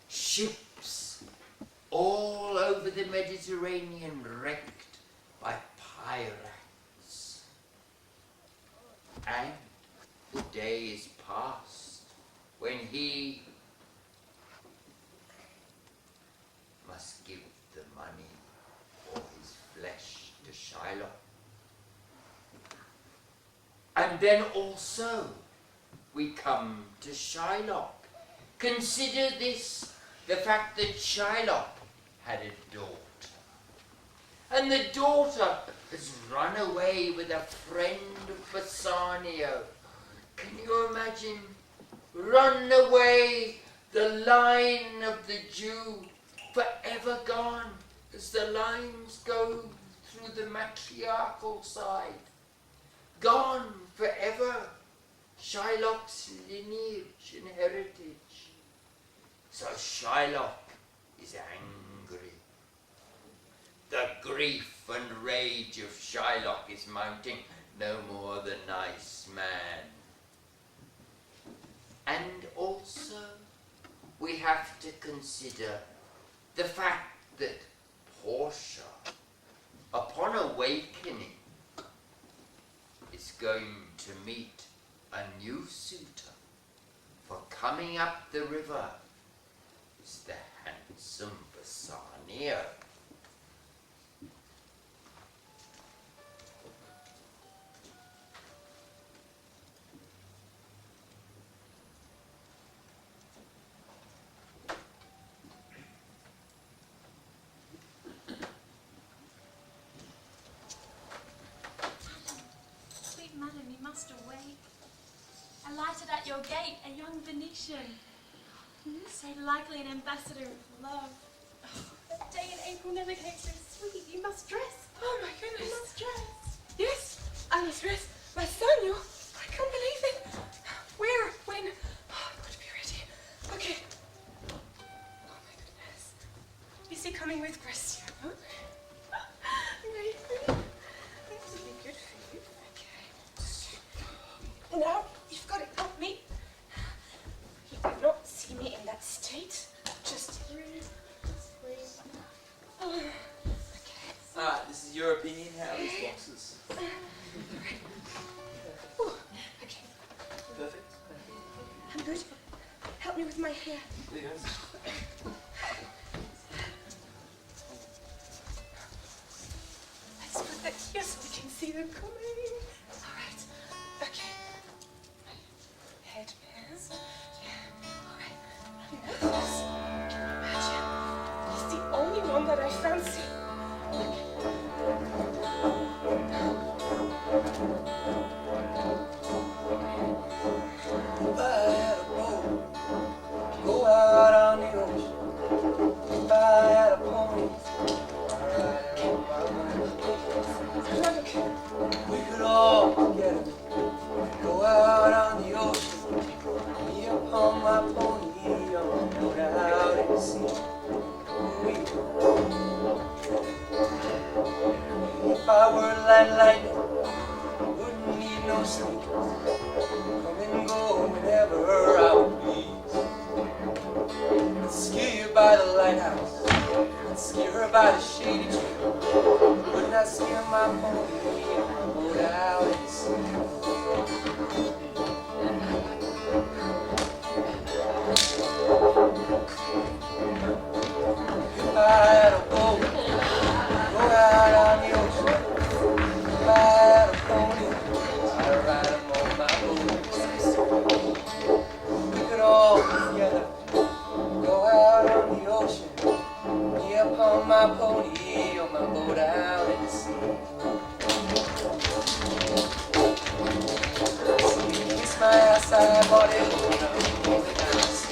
Ships all over the Mediterranean wrecked by pirates. And the day is past when he must give the money for his flesh to Shylock. And then also we come to Shylock. Consider this, the fact that Shylock had a daughter. And the daughter has run away with a friend of Bassanio. Can you imagine? Run away, the line of the Jew, forever gone, as the lines go through the matriarchal side. Gone forever, Shylock's lineage and heritage. So Shylock is angry. The grief and rage of Shylock is mounting, no more the nice man. And also, we have to consider the fact that Portia, upon awakening, is going to meet a new suitor. For coming up the river is the handsome Bassanio. Madam, you must awake. Alighted at your gate a young Venetian, so likely an ambassador of love. A day in April never came so sweet. You must dress. Oh my goodness. You must dress. Yes, I must dress. My son, I can't believe it. Where? When? Oh, I've got to be ready. Okay. Oh my goodness. Is he coming with Cristiano? Maybe. That would be good for you. Okay. Now, you've got to help me. He did not see me in that state. Just breathe. Oh. Okay. Alright, this is your opinion. How are these boxes? Ooh, okay. Perfect. I'm good. Help me with my hair. There you go. Let's put that here so we can see them coming. All right. Okay. Headbands. Yeah. All right. Yes. Imagine. He's the only one that I fancy. If I had a boat, go out on the ocean. If I had a pony, we could all together go out on the ocean. Me upon my pony, go out in the sea. If I were like lightning, wouldn't need no sleep. Come and go whenever I would please. I'd scare you by the lighthouse, I'd scare her by the shady tree. Would not scare my pony, go out in the sea. If I had a boat, go out on the ocean. upon my pony on my boat out at sea. Kiss my ass, I bought it on a moving house.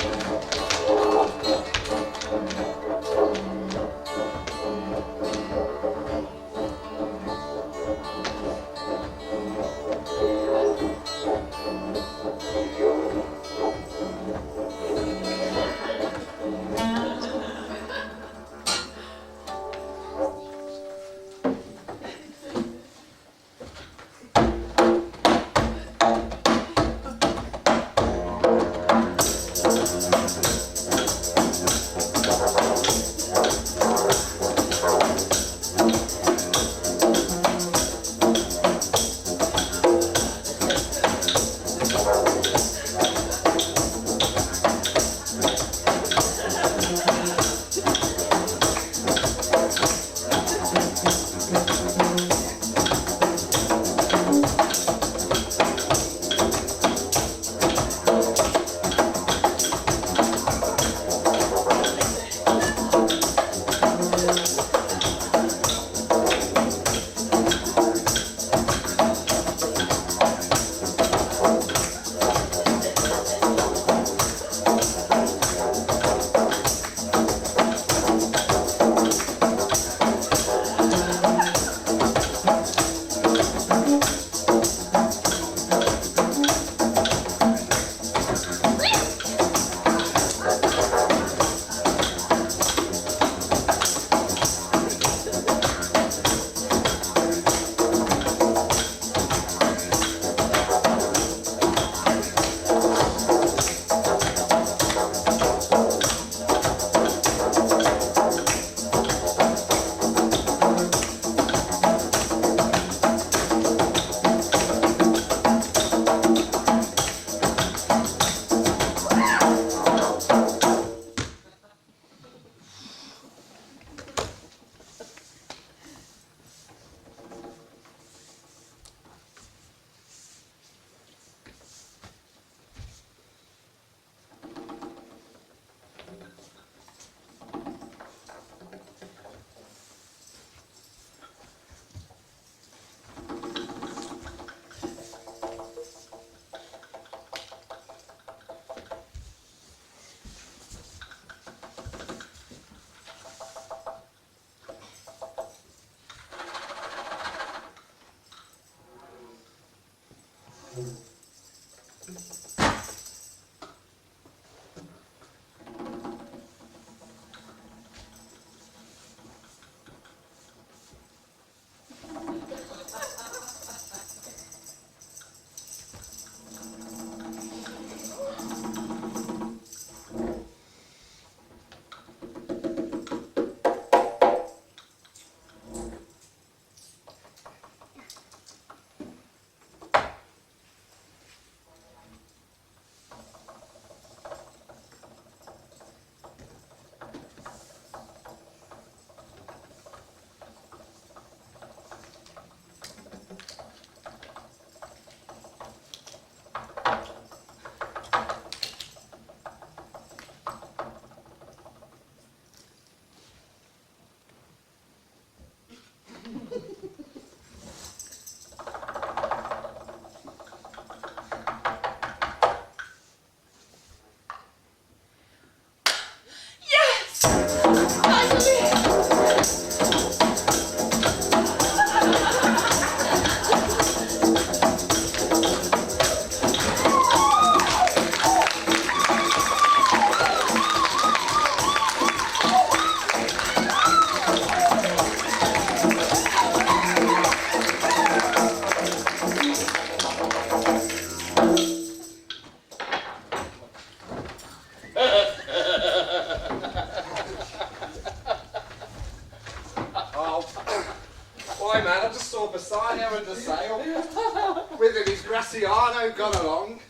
Graciano got along,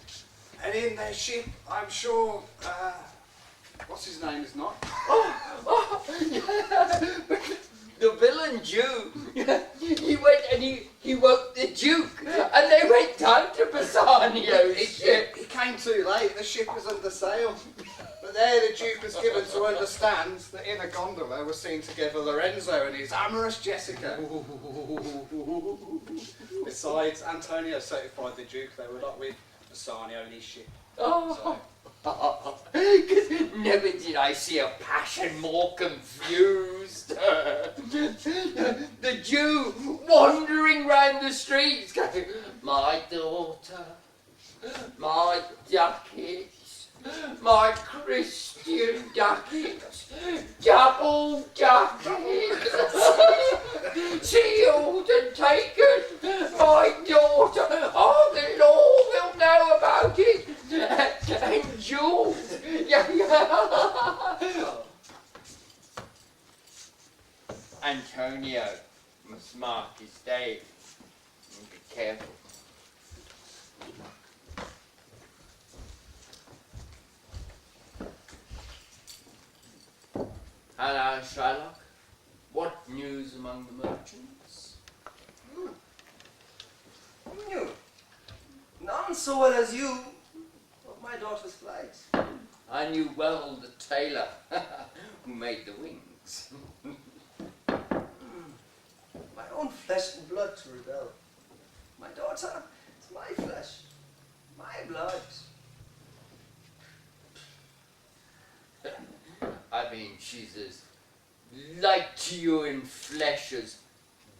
and in their ship, I'm sure, what's his name is not? The villain Jew. He went and he woke the Duke, and they went down to Bassanio's ship. He came too late, the ship was under sail. But there the Duke was given to understand understand that in a gondola were seen together Lorenzo and his amorous Jessica. Besides, Antonio certified the Duke they were not with Bassanio and his ship. Oh. Because never did I see a passion more confused. The Jew wandering round the streets going, my daughter, my ducat, my Christian ducat, double ducat, sealed and taken, my daughter, oh, the law will know about it, and jewels. Antonio must mark his day and be careful. Hello, Shylock. What news among the merchants? You. None so well as you of my daughter's flight. I knew well the tailor who made the wings. My own flesh and blood to rebel. My daughter is my flesh, my blood. I mean, she's as like to you in flesh as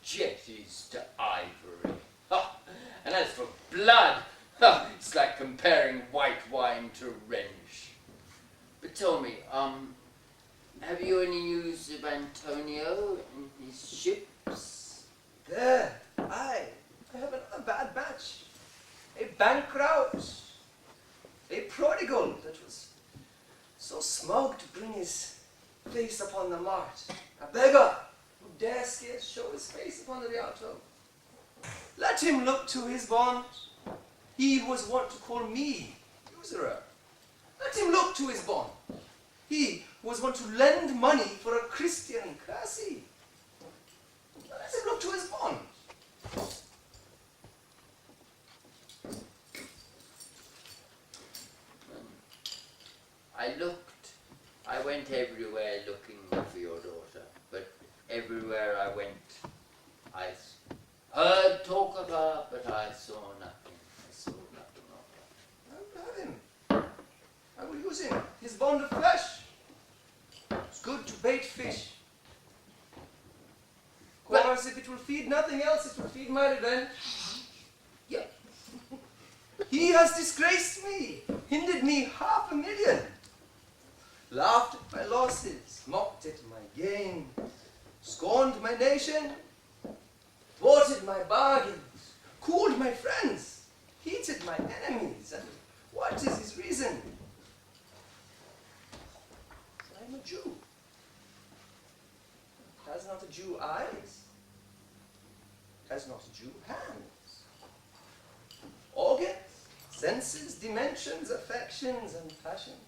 jet is to ivory. Ha! And as for blood, ha, it's like comparing white wine to Rhenish. But tell me, have you any news of Antonio and his ships? There, I have another bad batch. A bankrupt, a prodigal that was so smug to bring his face upon the mart. A beggar who dare scarce show his face upon the Rialto. Let him look to his bond. He who was wont to call me usurer. Let him look to his bond. He who was wont to lend money for a Christian courtesy. Let him look to his bond. I went everywhere looking for your daughter, but everywhere I went, I heard talk of her, but I saw nothing. I saw nothing of her. I will have him. I will use him. His bond of flesh. It's good to bait fish. Of course, if it will feed nothing else, it will feed my revenge. Yeah. He has disgraced me, hindered me 500,000. Laughed at my losses, mocked at my gain, scorned my nation, thwarted my bargains, cooled my friends, heated my enemies. And what is his reason? I am a Jew. Has not a Jew eyes? Has not a Jew hands? Organs, senses, dimensions, affections, and passions.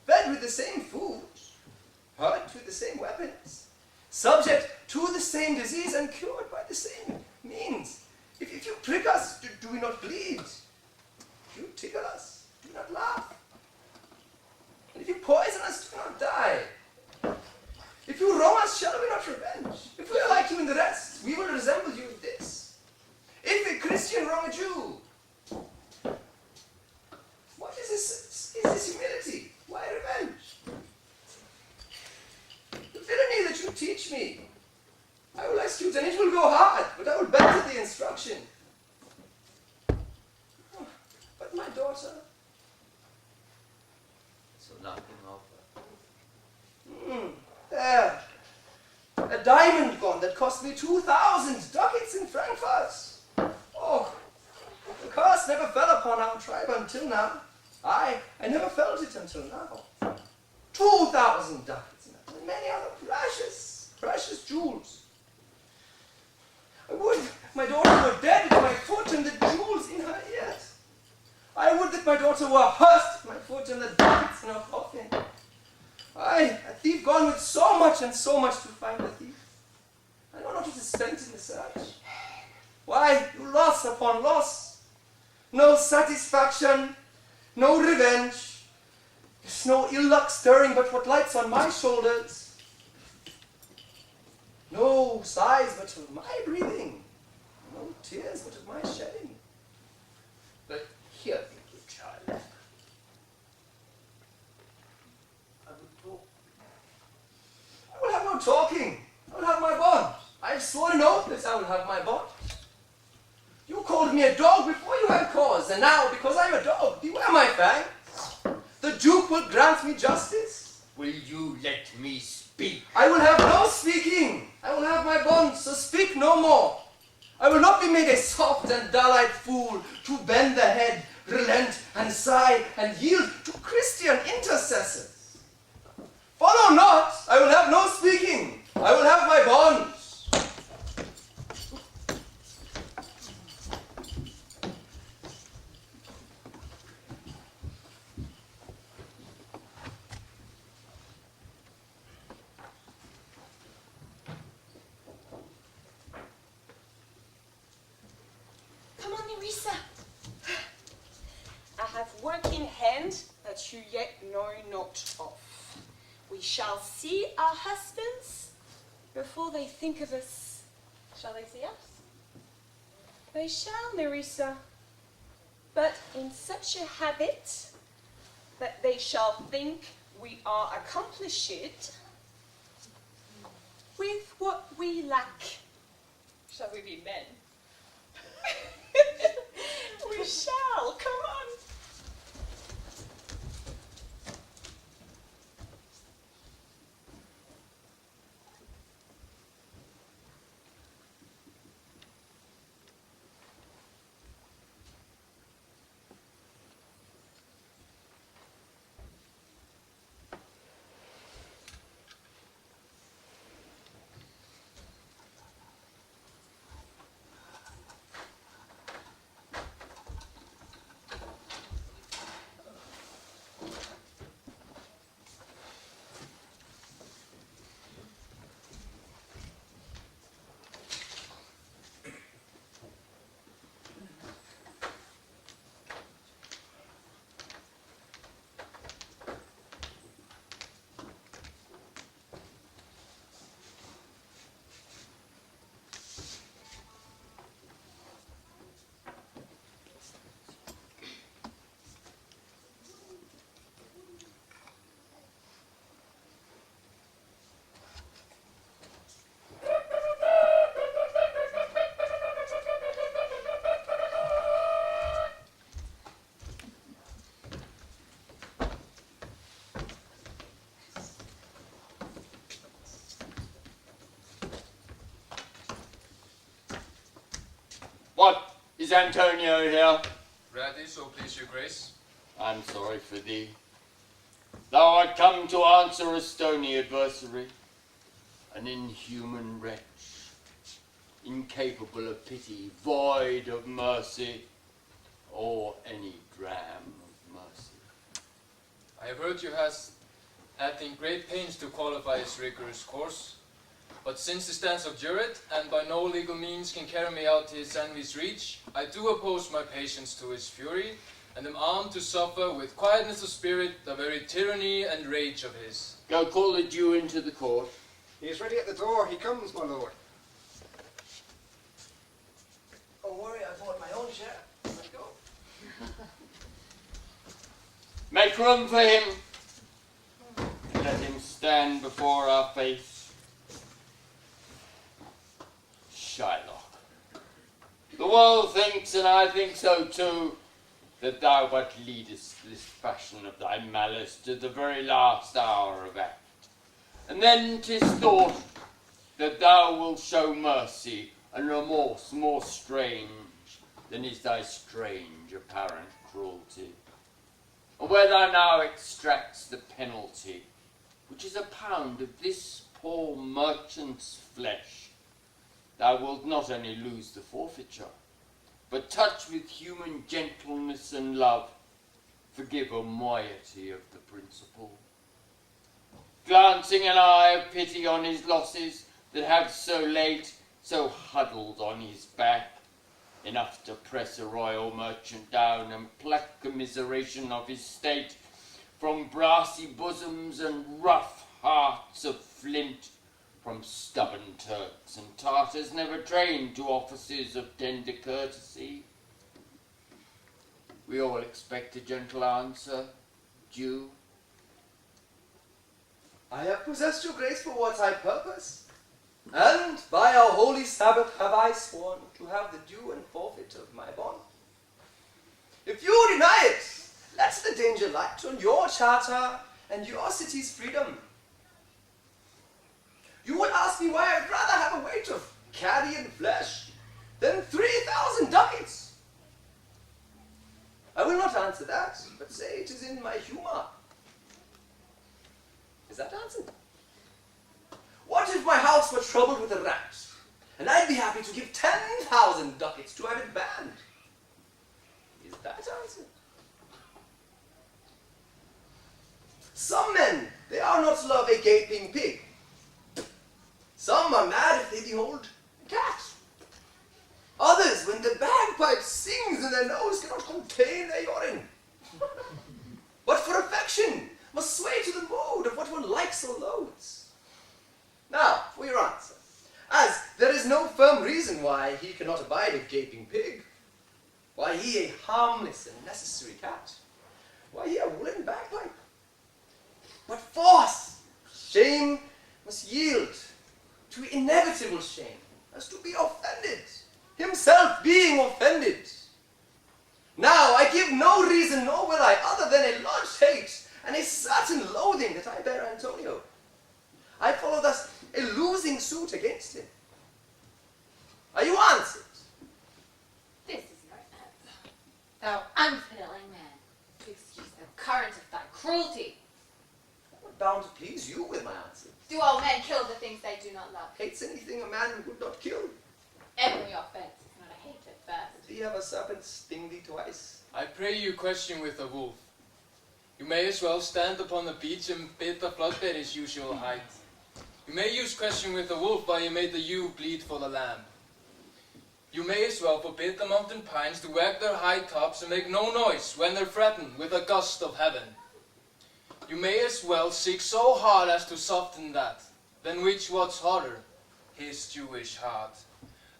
Fed with the same food, hurt with the same weapons, subject to the same disease and cured by the same means. If you prick us, do we not bleed? If you tickle us, do we not laugh? And if you poison us, do we not die? If you wrong us, shall we not revenge? If we are like you in the rest, we will resemble you in this. If a Christian wrong a Jew, what is this humility? Why revenge? The villainy that you teach me, I will execute, and it will go hard, but I will better the instruction. Oh, but my daughter, So nothing of her. There. A diamond gone that cost me 2,000 ducats in Frankfurt. Oh, the curse never fell upon our tribe until now. I never felt it until now. 2,000 ducats and many other precious jewels. I would my daughter were dead at my foot and the jewels in her ears. I would that my daughter were hearsed at my foot and the ducats in her coffin. A thief gone with so much to find the thief. I know not what is spent in the search. Why, you loss upon loss. No satisfaction, no revenge. There's no ill luck stirring but what lights on my shoulders. No sighs but of my breathing. No tears but of my shedding. But hear me, good child. I will talk. I will have no talking. I will have my bond. I have sworn an oath that I will have my bond. You called me a dog before you had cause, and now, because I'm a dog, beware my fangs. The Duke will grant me justice. Will you let me speak? I will have no speaking. I will have my bond, so speak no more. I will not be made a soft and dull-eyed fool to bend the head, relent and sigh, and yield to Christian intercessors. Follow not. I will have no speaking. I will have my bonds. Come on, Nerissa. I have work in hand that you yet know not of. We shall see our husbands before they think of us. Shall they see us? They shall, Nerissa, but in such a habit that they shall think we are accomplished with what we lack. Shall we be men? We shall, come on. What? Is Antonio here? Ready, so please your grace. I'm sorry for thee. Thou art come to answer a stony adversary, an inhuman wretch, incapable of pity, void of mercy, or any dram of mercy. I have heard you has taken great pains to qualify his rigorous course, but since he stands obdurate, and by no legal means can carry me out his enemy's reach, I do oppose my patience to his fury, and am armed to suffer with quietness of spirit the very tyranny and rage of his. Go call the Jew into the court. He is ready at the door. He comes, my lord. Don't worry, I bought my own share. Let's go. Make room for him. Let him stand before our face. Shylock, the world thinks, and I think so too, that thou but leadest this fashion of thy malice to the very last hour of act. And then 'tis thought that thou wilt show mercy and remorse more strange than is thy strange apparent cruelty. And where thou now extracts the penalty, which is a pound of this poor merchant's flesh, thou wilt not only lose the forfeiture, but touch with human gentleness and love, forgive a moiety of the principal. Glancing an eye of pity on his losses that have so late, so huddled on his back, enough to press a royal merchant down and pluck commiseration of his state, from brassy bosoms and rough hearts of flint, from stubborn Turks and Tartars never trained to offices of tender courtesy. We all expect a gentle answer, Jew. I have possessed your grace for what I purpose, and by our holy Sabbath have I sworn to have the due and forfeit of my bond. If you deny it, let the danger light on your charter and your city's freedom. You would ask me why I'd rather have a weight of carrion flesh than 3,000 ducats. I will not answer that, but say it is in my humor. Is that answered? What if my house were troubled with a rat, and I'd be happy to give 10,000 ducats to have it banned? Is that answered? Some men, they are not love a gaping pig. Some are mad if they behold a cat. Others, when the bagpipe sings and their nose cannot contain their urine. But for affection, must sway to the mood of what one likes or loathes. Now, for your answer. As there is no firm reason why he cannot abide a gaping pig, why he a harmless and necessary cat, why he a woolen bagpipe. But force, shame must yield to inevitable shame, as to be offended, himself being offended. Now I give no reason, nor will I, other than a lodged hate and a certain loathing that I bear Antonio. I follow thus a losing suit against him. Are you answered? This is no answer. Thou unfeeling man, to excuse the current of thy cruelty. I am bound to please you with my answer. Do all men kill the things they do not love? Hates anything a man would not kill. Every offense is not a hate at first. Did he have a serpent sting thee twice? I pray you question with a wolf. You may as well stand upon the beach and bid the floodbed its usual height. You may use question with the wolf while you made the ewe bleed for the lamb. You may as well forbid the mountain pines to wag their high tops and make no noise when they're threatened with a gust of heaven. You may as well seek so hard as to soften that, than which what's harder, his Jewish heart.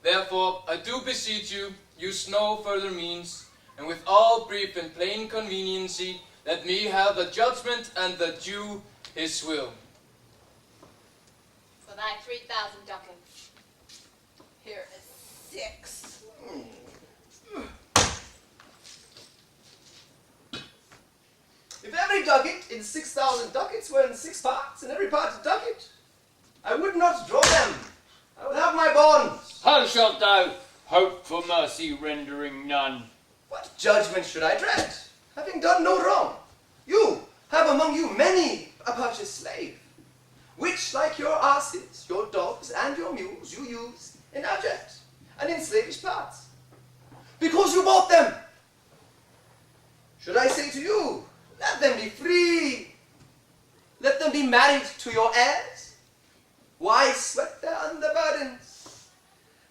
Therefore, I do beseech you, use no further means, and with all brief and plain conveniency, let me have the judgment and the Jew his will. For thy 3,000 ducats, here is 6. If every ducat in 6,000 ducats were in 6 parts, and every part a ducat, I would not draw them. I will have my bonds. How shalt thou hope for mercy, rendering none? What judgment should I dread, having done no wrong? You have among you many a purchased slave, which, like your asses, your dogs, and your mules, you use in abject and in slavish parts, because you bought them. Should I say to you, let them be free, let them be married to your heirs? Why sweat their underburdens?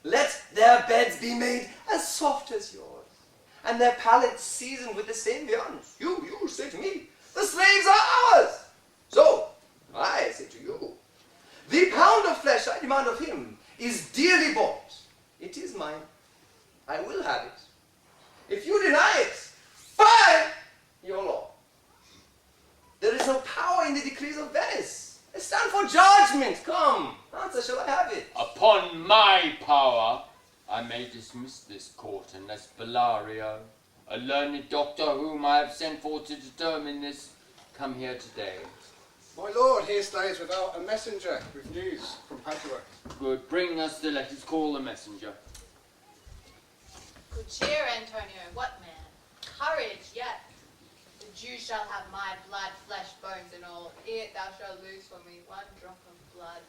Let their beds be made as soft as yours, and their palates seasoned with the same viands. You say to me, the slaves are ours. So, I say to you, the pound of flesh I demand of him is dearly bought. It is mine. I will have it. If you deny it, fine your law. There is no power in the decrees of Venice. I stand for judgment. Come, answer, shall I have it? Upon my power, I may dismiss this court unless Bellario, a learned doctor whom I have sent for to determine this, come here today. My lord here stays without a messenger with news from Padua. Good, bring us the letters, call the messenger. Good cheer, Antonio. What man? Courage yet. The Jew shall have my blood, flesh, bones, and all. It thou shalt lose for me 1 drop of blood.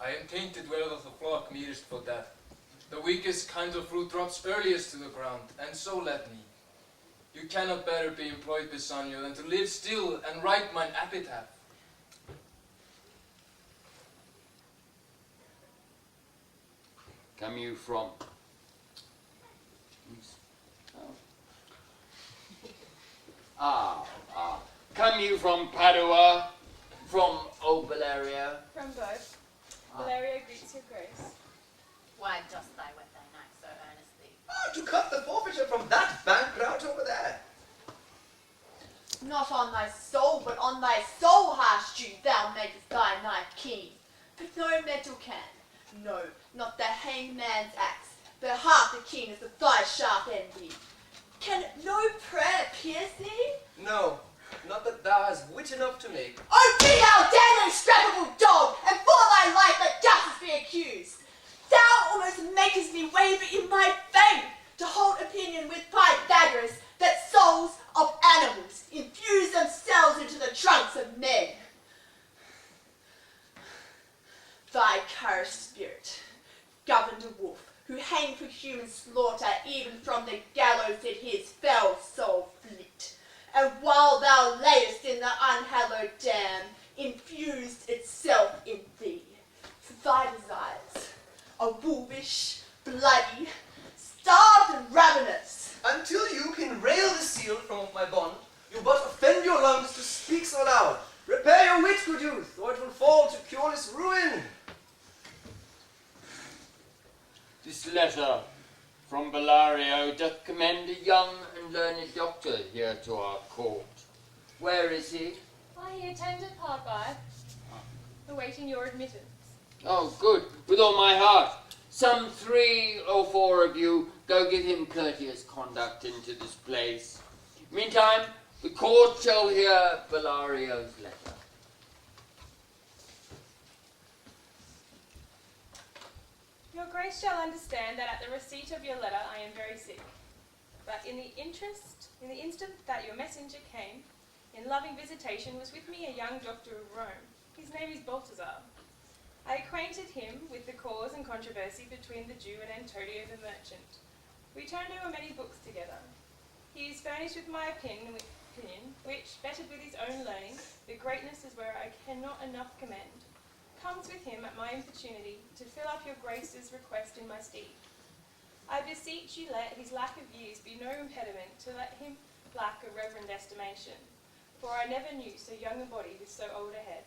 I am tainted whereof the flock meetest for death. The weakest kind of fruit drops earliest to the ground, and so let me. You cannot better be employed, Bassanio, than to live still and write mine epitaph. Come you from? Come you from Padua? From old Valeria? From both. Valeria greets your grace. Why dost thou whet thy knife so earnestly? Oh, to cut the forfeiture from that bankrupt over there. Not on thy soul, but on thy soul, harsh Jew, thou makest thy knife keen. But no metal can, no, not the hangman's axe, but half the keen as of thy sharp end be. Can no prayer pierce thee? No, not that thou hast wit enough to make. Oh, be thou damned unstrappable dog, and for thy life let justice be accused. Thou almost makest me waver in my faith to hold opinion with Pythagoras that souls of animals infuse themselves into the trunks of men. Thy cursed spirit governed a wolf who hanged for human slaughter even from the gallows did his fell soul fleet. And while thou layest in the unhallowed dam, infused itself in thee. Thy desires are wolvish, bloody, starved and ravenous. Until you can rail the seal from off my bond, you but offend your lungs to speak so loud. Repair your wit, good youth, or it will fall to cureless ruin. This letter from Bellario doth commend a young and learned doctor here to our court. Where is he? Why, he attended hard by, awaiting your admittance. Oh, good, with all my heart. Some 3 or 4 of you go give him courteous conduct into this place. Meantime, the court shall hear Bellario's letter. Your grace shall understand that at the receipt of your letter I am very sick. But in the instant that your messenger came, in loving visitation was with me a young doctor of Rome. His name is Balthazar. I acquainted him with the cause and controversy between the Jew and Antonio the merchant. We turned over many books together. He is furnished with my opinion, which, bettered with his own learning, the greatness is where I cannot enough commend, comes with him at my importunity to fill up your grace's request in my stead. I beseech you let his lack of years be no impediment to let him lack a reverend estimation, for I never knew so young a body with so old a head.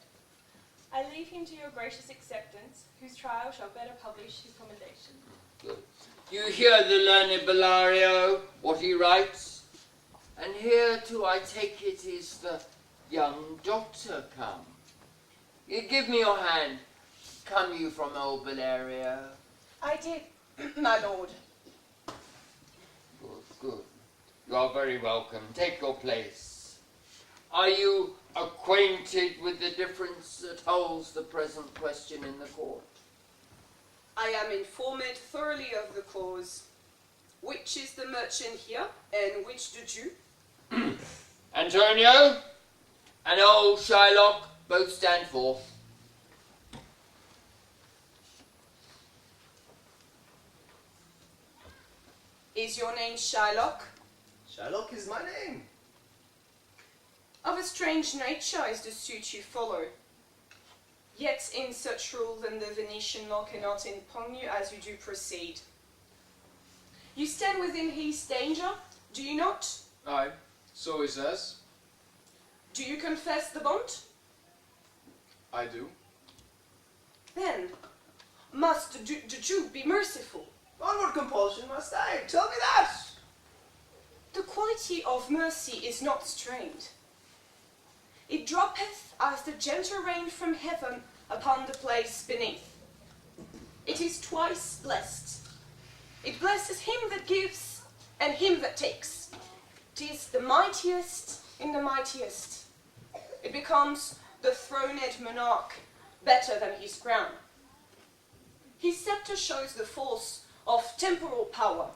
I leave him to your gracious acceptance, whose trial shall better publish his commendation. Good. You hear the learned Bellario, what he writes? And here too, I take it, is the young doctor come. You give me your hand. Come you from old Bellario? I did, my lord. Good, good. You are very welcome. Take your place. Are you acquainted with the difference that holds the present question in the court? I am informed thoroughly of the cause. Which is the merchant here, and which the Jew? Antonio and old Shylock both stand forth. Is your name Shylock? Shylock is my name. Of a strange nature is the suit you follow. Yet in such rule then the Venetian law cannot impugn you as you do proceed. You stand within his danger, do you not? Aye, so he says. Do you confess the bond? I do. Then must the Jew be merciful? On what compulsion must I? Tell me that! The quality of mercy is not strained. It droppeth as the gentle rain from heaven upon the place beneath. It is twice blessed. It blesses him that gives and him that takes. 'Tis the mightiest in the mightiest. It becomes the throned monarch better than his crown. His scepter shows the force of temporal power,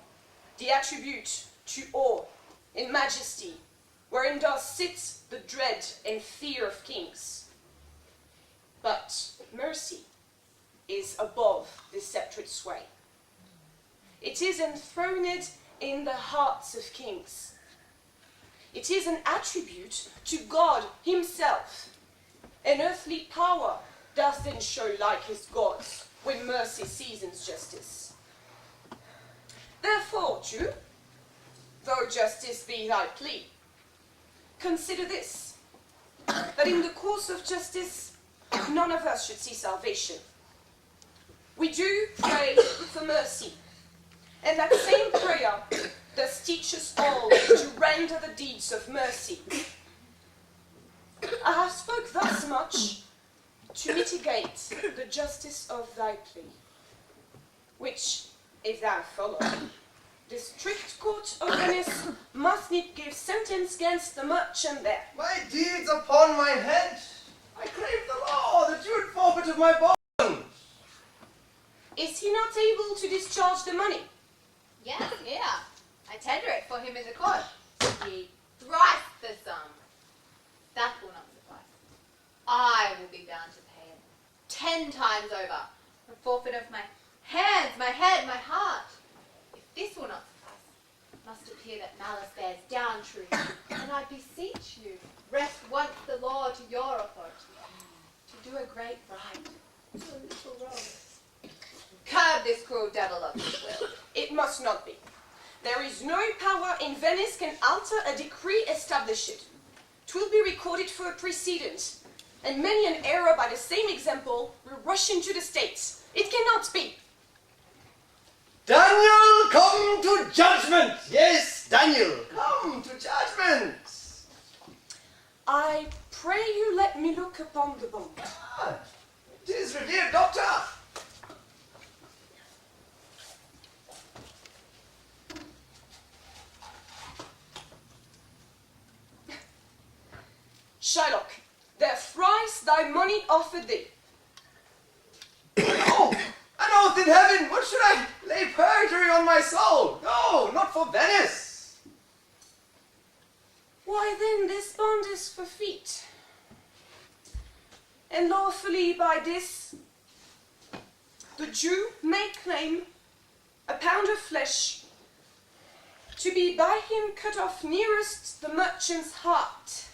the attribute to awe and majesty, wherein does sit the dread and fear of kings. But mercy is above this sceptred sway. It is enthroned in the hearts of kings. It is an attribute to God himself. An earthly power does then show like his gods when mercy seasons justice. Therefore, Jew, though justice be thy plea, consider this. that in the course of justice, none of us should see salvation. We do pray for mercy, and that same prayer does teach us all to render the deeds of mercy. I have spoke thus much to mitigate the justice of thy plea, which, if thou follow, the strict court of Venice must need give sentence against the merchant there. My deeds upon my head! I crave the law, the due forfeit of my bond! Is he not able to discharge the money? Yes, here. I tender it for him in the court. Ye thrice the sum. That will not suffice. I will be bound to pay it 10 times over, the forfeit of my hands, my head, my heart. If this will not suffice, it must appear that malice bears down truth, and I beseech you, rest once the law to your authority, to do a great right, do a little wrong. Curb this cruel devil of his will. It must not be. There is no power in Venice can alter a decree established. 'Twill be recorded for a precedent, and many an error by the same example will rush into the states. It cannot be. Daniel, come to judgment! Yes, Daniel, come to judgment! I pray you let me look upon the bond. Ah, it is, revered doctor! Shylock, there thrice thy money offered thee. Oh, an oath in heaven! What should I lay perjury on my soul? No, not for Venice! Why then this bond is for feet. And lawfully by this, the Jew may claim a pound of flesh to be by him cut off nearest the merchant's heart.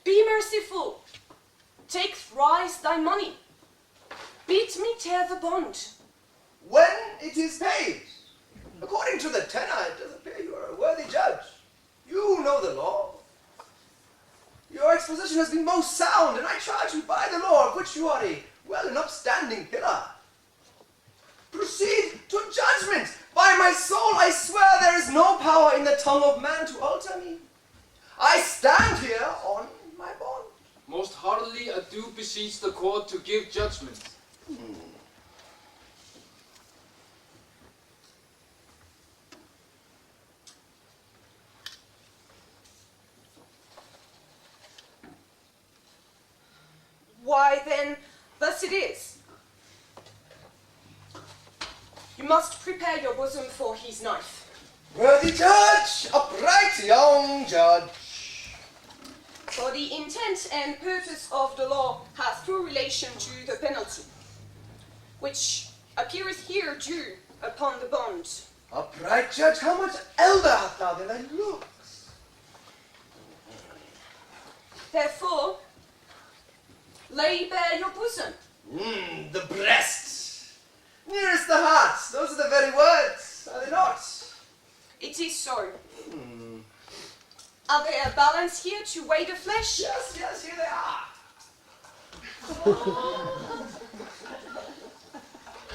Be merciful, take thrice thy money, bid me tear the bond. When it is paid, according to the tenor, it does appear you are a worthy judge. You know the law. Your exposition has been most sound, and I charge you by the law of which you are a well and upstanding pillar. Proceed to judgment. By my soul, I swear there is no power in the tongue of man to alter me. I stand here on my bond. Most heartily I do beseech the court to give judgment. Why then, thus it is. You must prepare your bosom for his knife. Worthy judge, upright young judge. For the intent and purpose of the law has full relation to the penalty, which appeareth here due upon the bond. Upright judge, how much elder art thou than thy looks? Therefore, lay bare your bosom. The breast. Nearest the heart. Those are the very words, are they not? It is so. Are there a balance here to weigh the flesh? Yes, yes, here they are.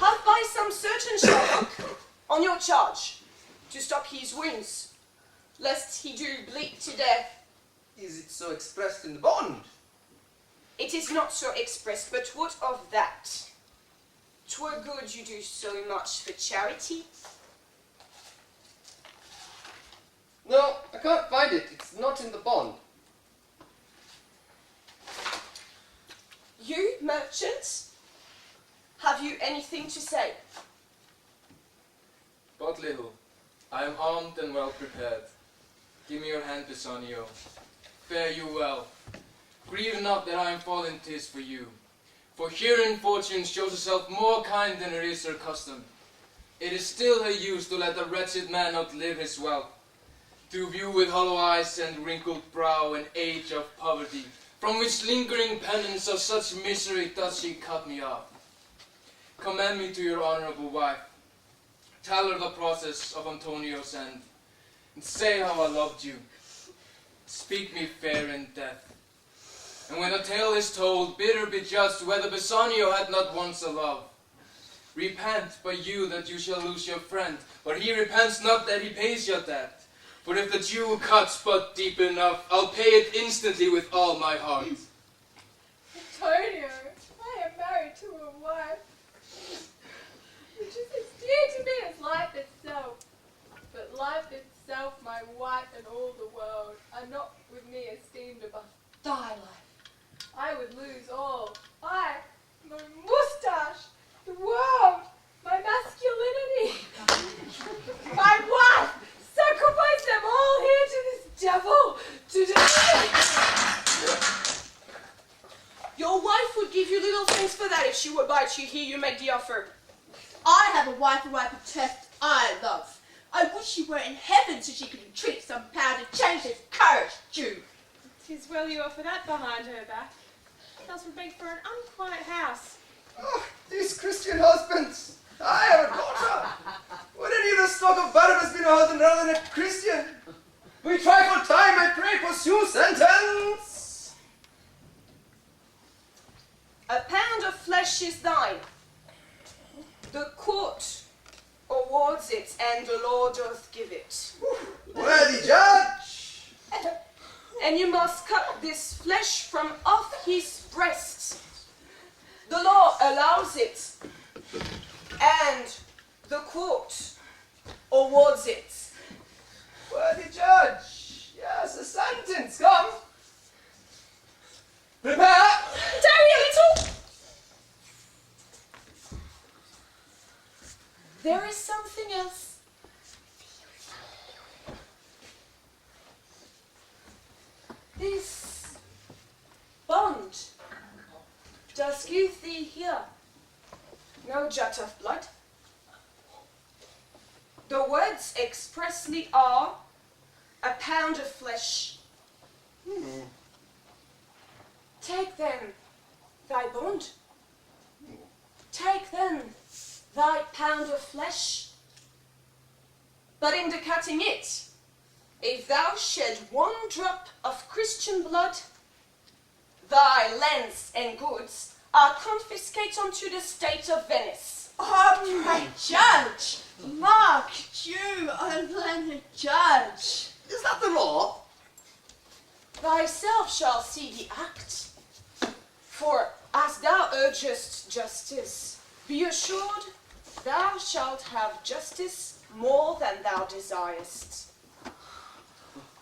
Have by some certain Shylock on your charge to stop his wounds, lest he do bleed to death. Is it so expressed in the bond? It is not so expressed, but what of that? 'Twere good you do so much for charity. No, I can't find it. It's not in the bond. You, merchants, have you anything to say? But little. I am armed and well prepared. Give me your hand, Pisanio. Fare you well. Grieve not that I am fallen 'tis for you. For herein fortune shows herself more kind than it is her custom. It is still her use to let the wretched man outlive his wealth, to view with hollow eyes and wrinkled brow an age of poverty, from which lingering penance of such misery does she cut me off. Commend me to your honorable wife. Tell her the process of Antonio's end, and say how I loved you. speak me fair in death. And when a tale is told, bitter be just whether Bassanio had not once a love. Repent by you that you shall lose your friend, but he repents not that he pays your debt. For if the Jew cuts but deep enough, I'll pay it instantly with all my heart. Antonio, I am married to a wife, which is as dear to me as life itself. But life itself, my wife, and all the world are not with me esteemed above thy life. I would lose all. I, my moustache, the world, my masculinity, my wife, sacrifice them all here to this devil to destroy. Your wife would give you little thanks for that if she were by to hear you make the offer. I have a wife who I protest I love. I wish she were in heaven so she could entreat some power to change this cursed Jew. 'Tis well you offer that behind her back. Else would make for an unquiet house. Oh, these Christian husbands! I have a daughter! Would any of the stock of Barabbas be a husband rather than a Christian? We try for time, I pray, pursue sentence! A pound of flesh is thine. The court awards it, and the law doth give it. Worthy judge! And you must cut this flesh from off his breast. The law allows it, and the court awards it. Worthy judge! Yes, a sentence, come! Prepare! Tarry a little! There is something else. This bond does give thee here no jot of blood. The words expressly are a pound of flesh. Take then thy bond. Take then thy pound of flesh. But in the cutting it, if thou shed one drop of Christian blood, thy lands and goods are confiscated unto the state of Venice. Oh, my judge! Mark, Jew, unlearned judge! Is that the law? Thyself shall see the act. For as thou urgest justice, be assured thou shalt have justice more than thou desirest.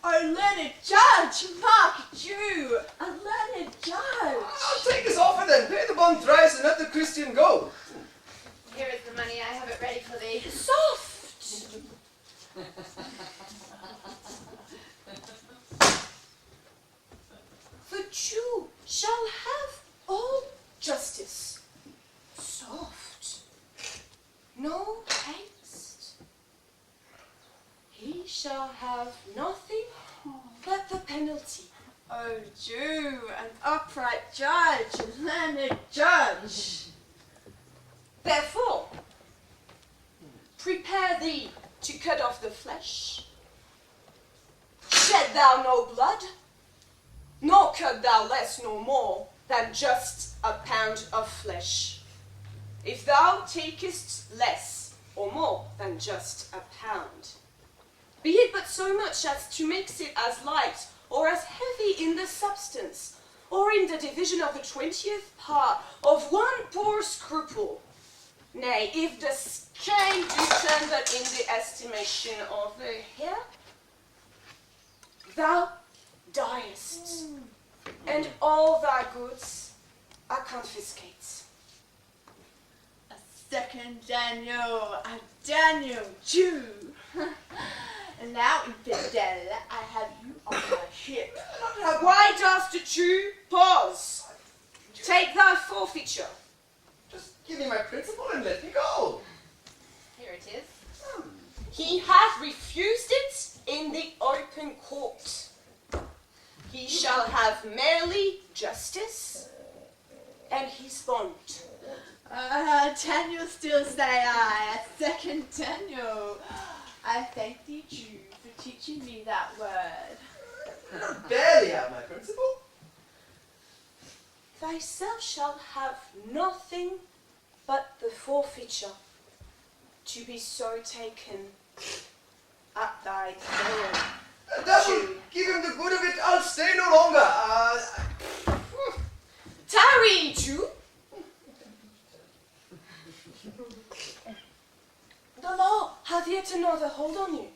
Unlearned judge! Mark, Jew, unlearned judge! I'll take this offer then. Pay the bond thrice and let the Christian go. Here is the money, I have it ready for thee. Soft! The Jew shall have all justice. Soft. No haste. He shall have nothing but the penalty. Oh, Jew, an upright judge, a learned judge! Therefore, prepare thee to cut off the flesh. Shed thou no blood, nor cut thou less nor more than just a pound of flesh. If thou takest less or more than just a pound, be it but so much as to mix it as light or as heavy in the substance, or in the division of the 20th part of one poor scruple. Nay, if the scale be turned in the estimation of the hair, thou diest, and all thy goods are confiscated. A second Daniel, a Daniel Jew! And now, infidel, I have you on my hip. Why does the Jew pause? Take thy forfeiture. Just give me my principal and let me go. Here it is. He hath refused it in the open court. He shall have merely justice and his bond. Daniel still say I, a second Daniel. I thank thee, Jew, for teaching me that word. Not barely have my principal. Thyself shalt have nothing but the forfeiture, to be so taken at thy peril. That will give him the good of it. I'll stay no longer. Tarry, Jew. The law hath yet another hold on you.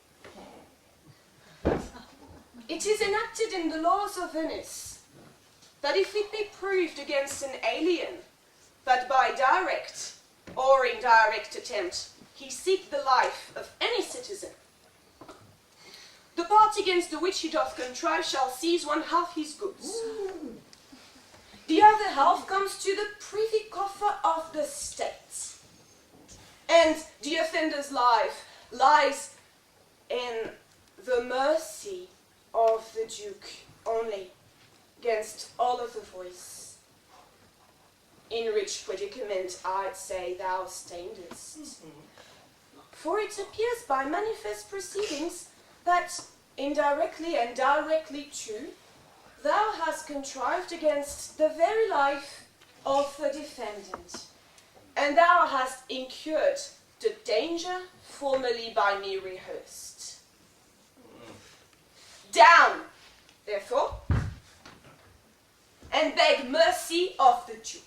It is enacted in the laws of Venice that if it be proved against an alien that by direct or indirect attempt he seek the life of any citizen, the part against the which he doth contrive shall seize one half his goods. The other half comes to the privy coffer of the state. And the offender's life lies in the mercy of the Duke only, against all of the voice. In which predicament I'd say thou standest. For it appears by manifest proceedings that indirectly and directly too, thou hast contrived against the very life of the defendant, and thou hast incurred the danger formerly by me rehearsed. Down, therefore, and beg mercy of the Duke.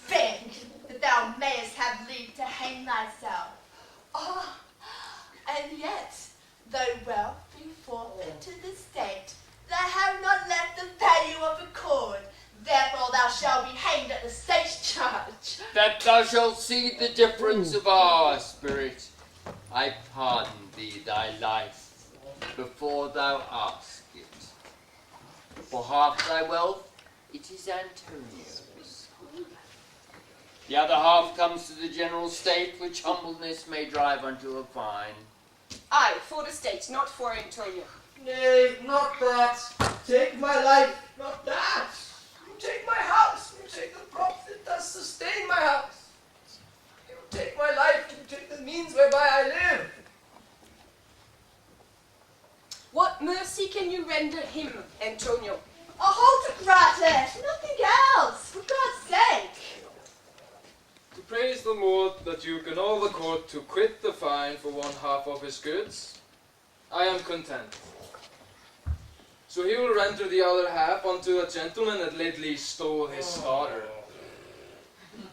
Beg that thou mayest have leave to hang thyself. Ah, and yet, though wealth be forfeit to the state, thou have not left the value of a cord. Therefore thou shalt be hanged at the state's charge. That thou shalt see the difference of our spirit. I pardon thee thy life before thou ask it. For half thy wealth, it is Antonio's. The other half comes to the general state, which humbleness may drive unto a fine. Aye, for the state, not for Antonio. Nay, not that. Take my life, not that. You take my house, you take the prop that does sustain my house. You take my life, you take the means whereby I live. What mercy can you render him, Antonio? A halt gratis, nothing else, for God's sake. To praise the Lord that you can all the court to quit the fine for one half of his goods, I am content. So he will render the other half unto a gentleman that lately stole his daughter.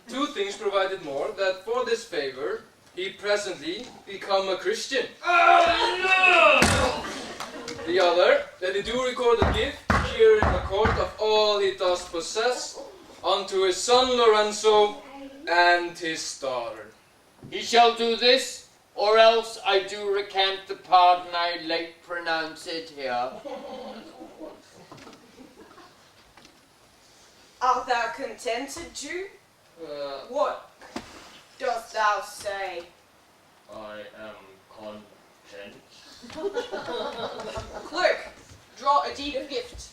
Two things provided more, that for this favor he presently become a Christian. The other, that he do record a gift here in the court of all he does possess unto his son Lorenzo and his daughter. He shall do this, or else I do recant the pardon I late pronounced here. Art thou contented, Jew? What dost thou say? I am content. Clerk, draw a deed of gift.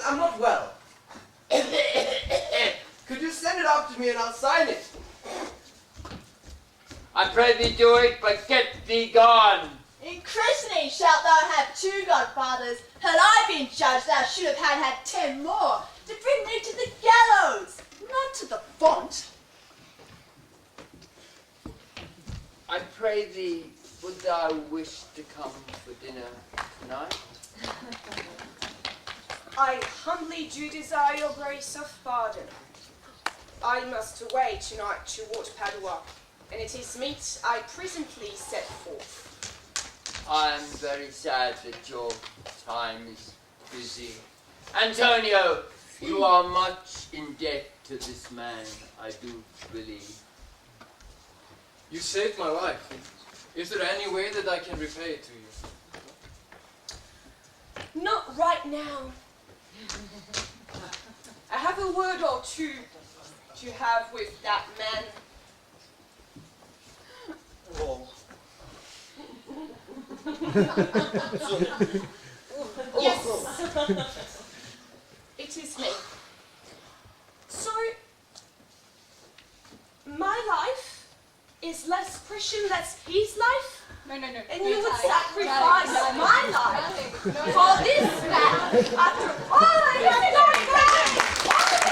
I'm not well. Could you send it off to me and I'll sign it? I pray thee do it, but get thee gone. In christening shalt thou have 2 godfathers. Had I been judge, thou should have had 10 more, to bring thee to the gallows, not to the font. I pray thee, would thou wish to come for dinner tonight? I humbly do desire your grace of pardon. I must away tonight toward Padua, and it is meet I presently set forth. I am very sad that your time is busy. Antonio, you are much in debt to this man, I do believe. You saved my life. Is there any way that I can repay it to you? Not right now. I have a word or two to have with that man. Oh. Yes. It is is less precious than his life? No. And you would sacrifice my life for this man after all I have done for you.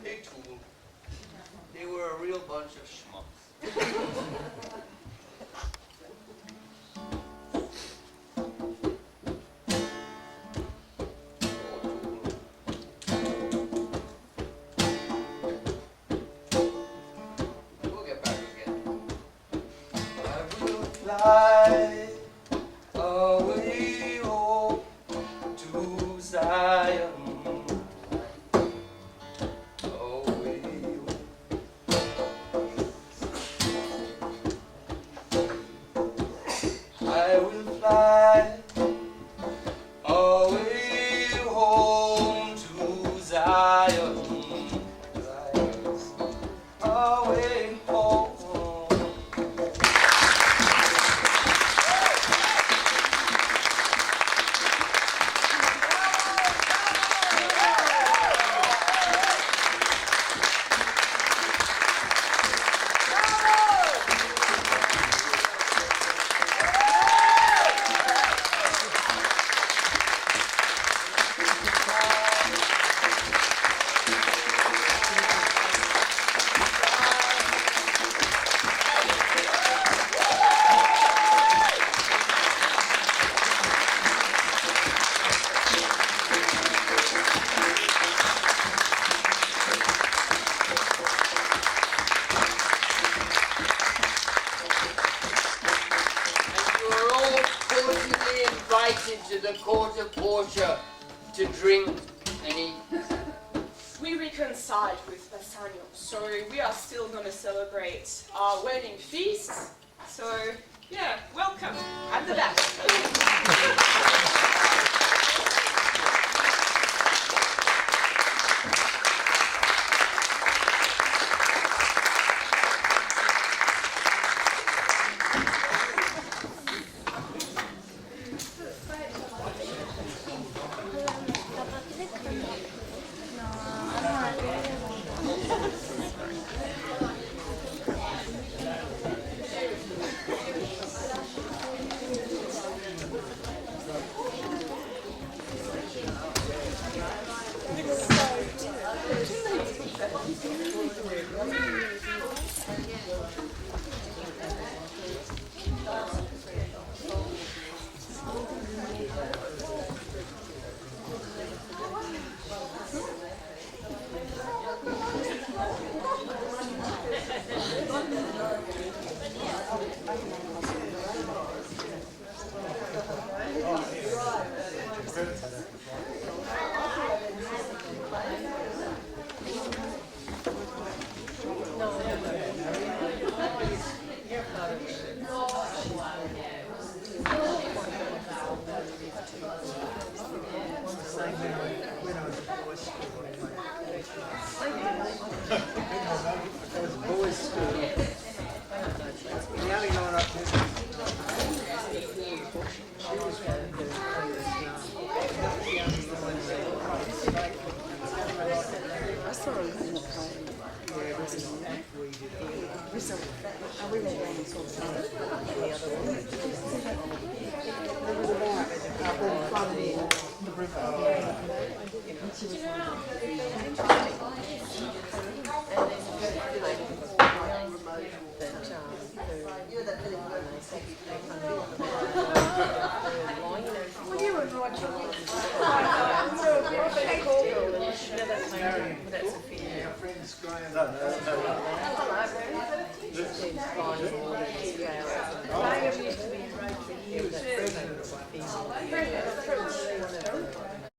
Hey, Tool. They were a real bunch of schmucks. We'll get back again. I will fly away home to Zion. Away I will fly away home to Zion. Away home. You are all cordially invited to the court of Portia to drink and eat. We reconciled with Bassanio, so we are still going to celebrate our wedding feast. So, yeah, welcome at the back.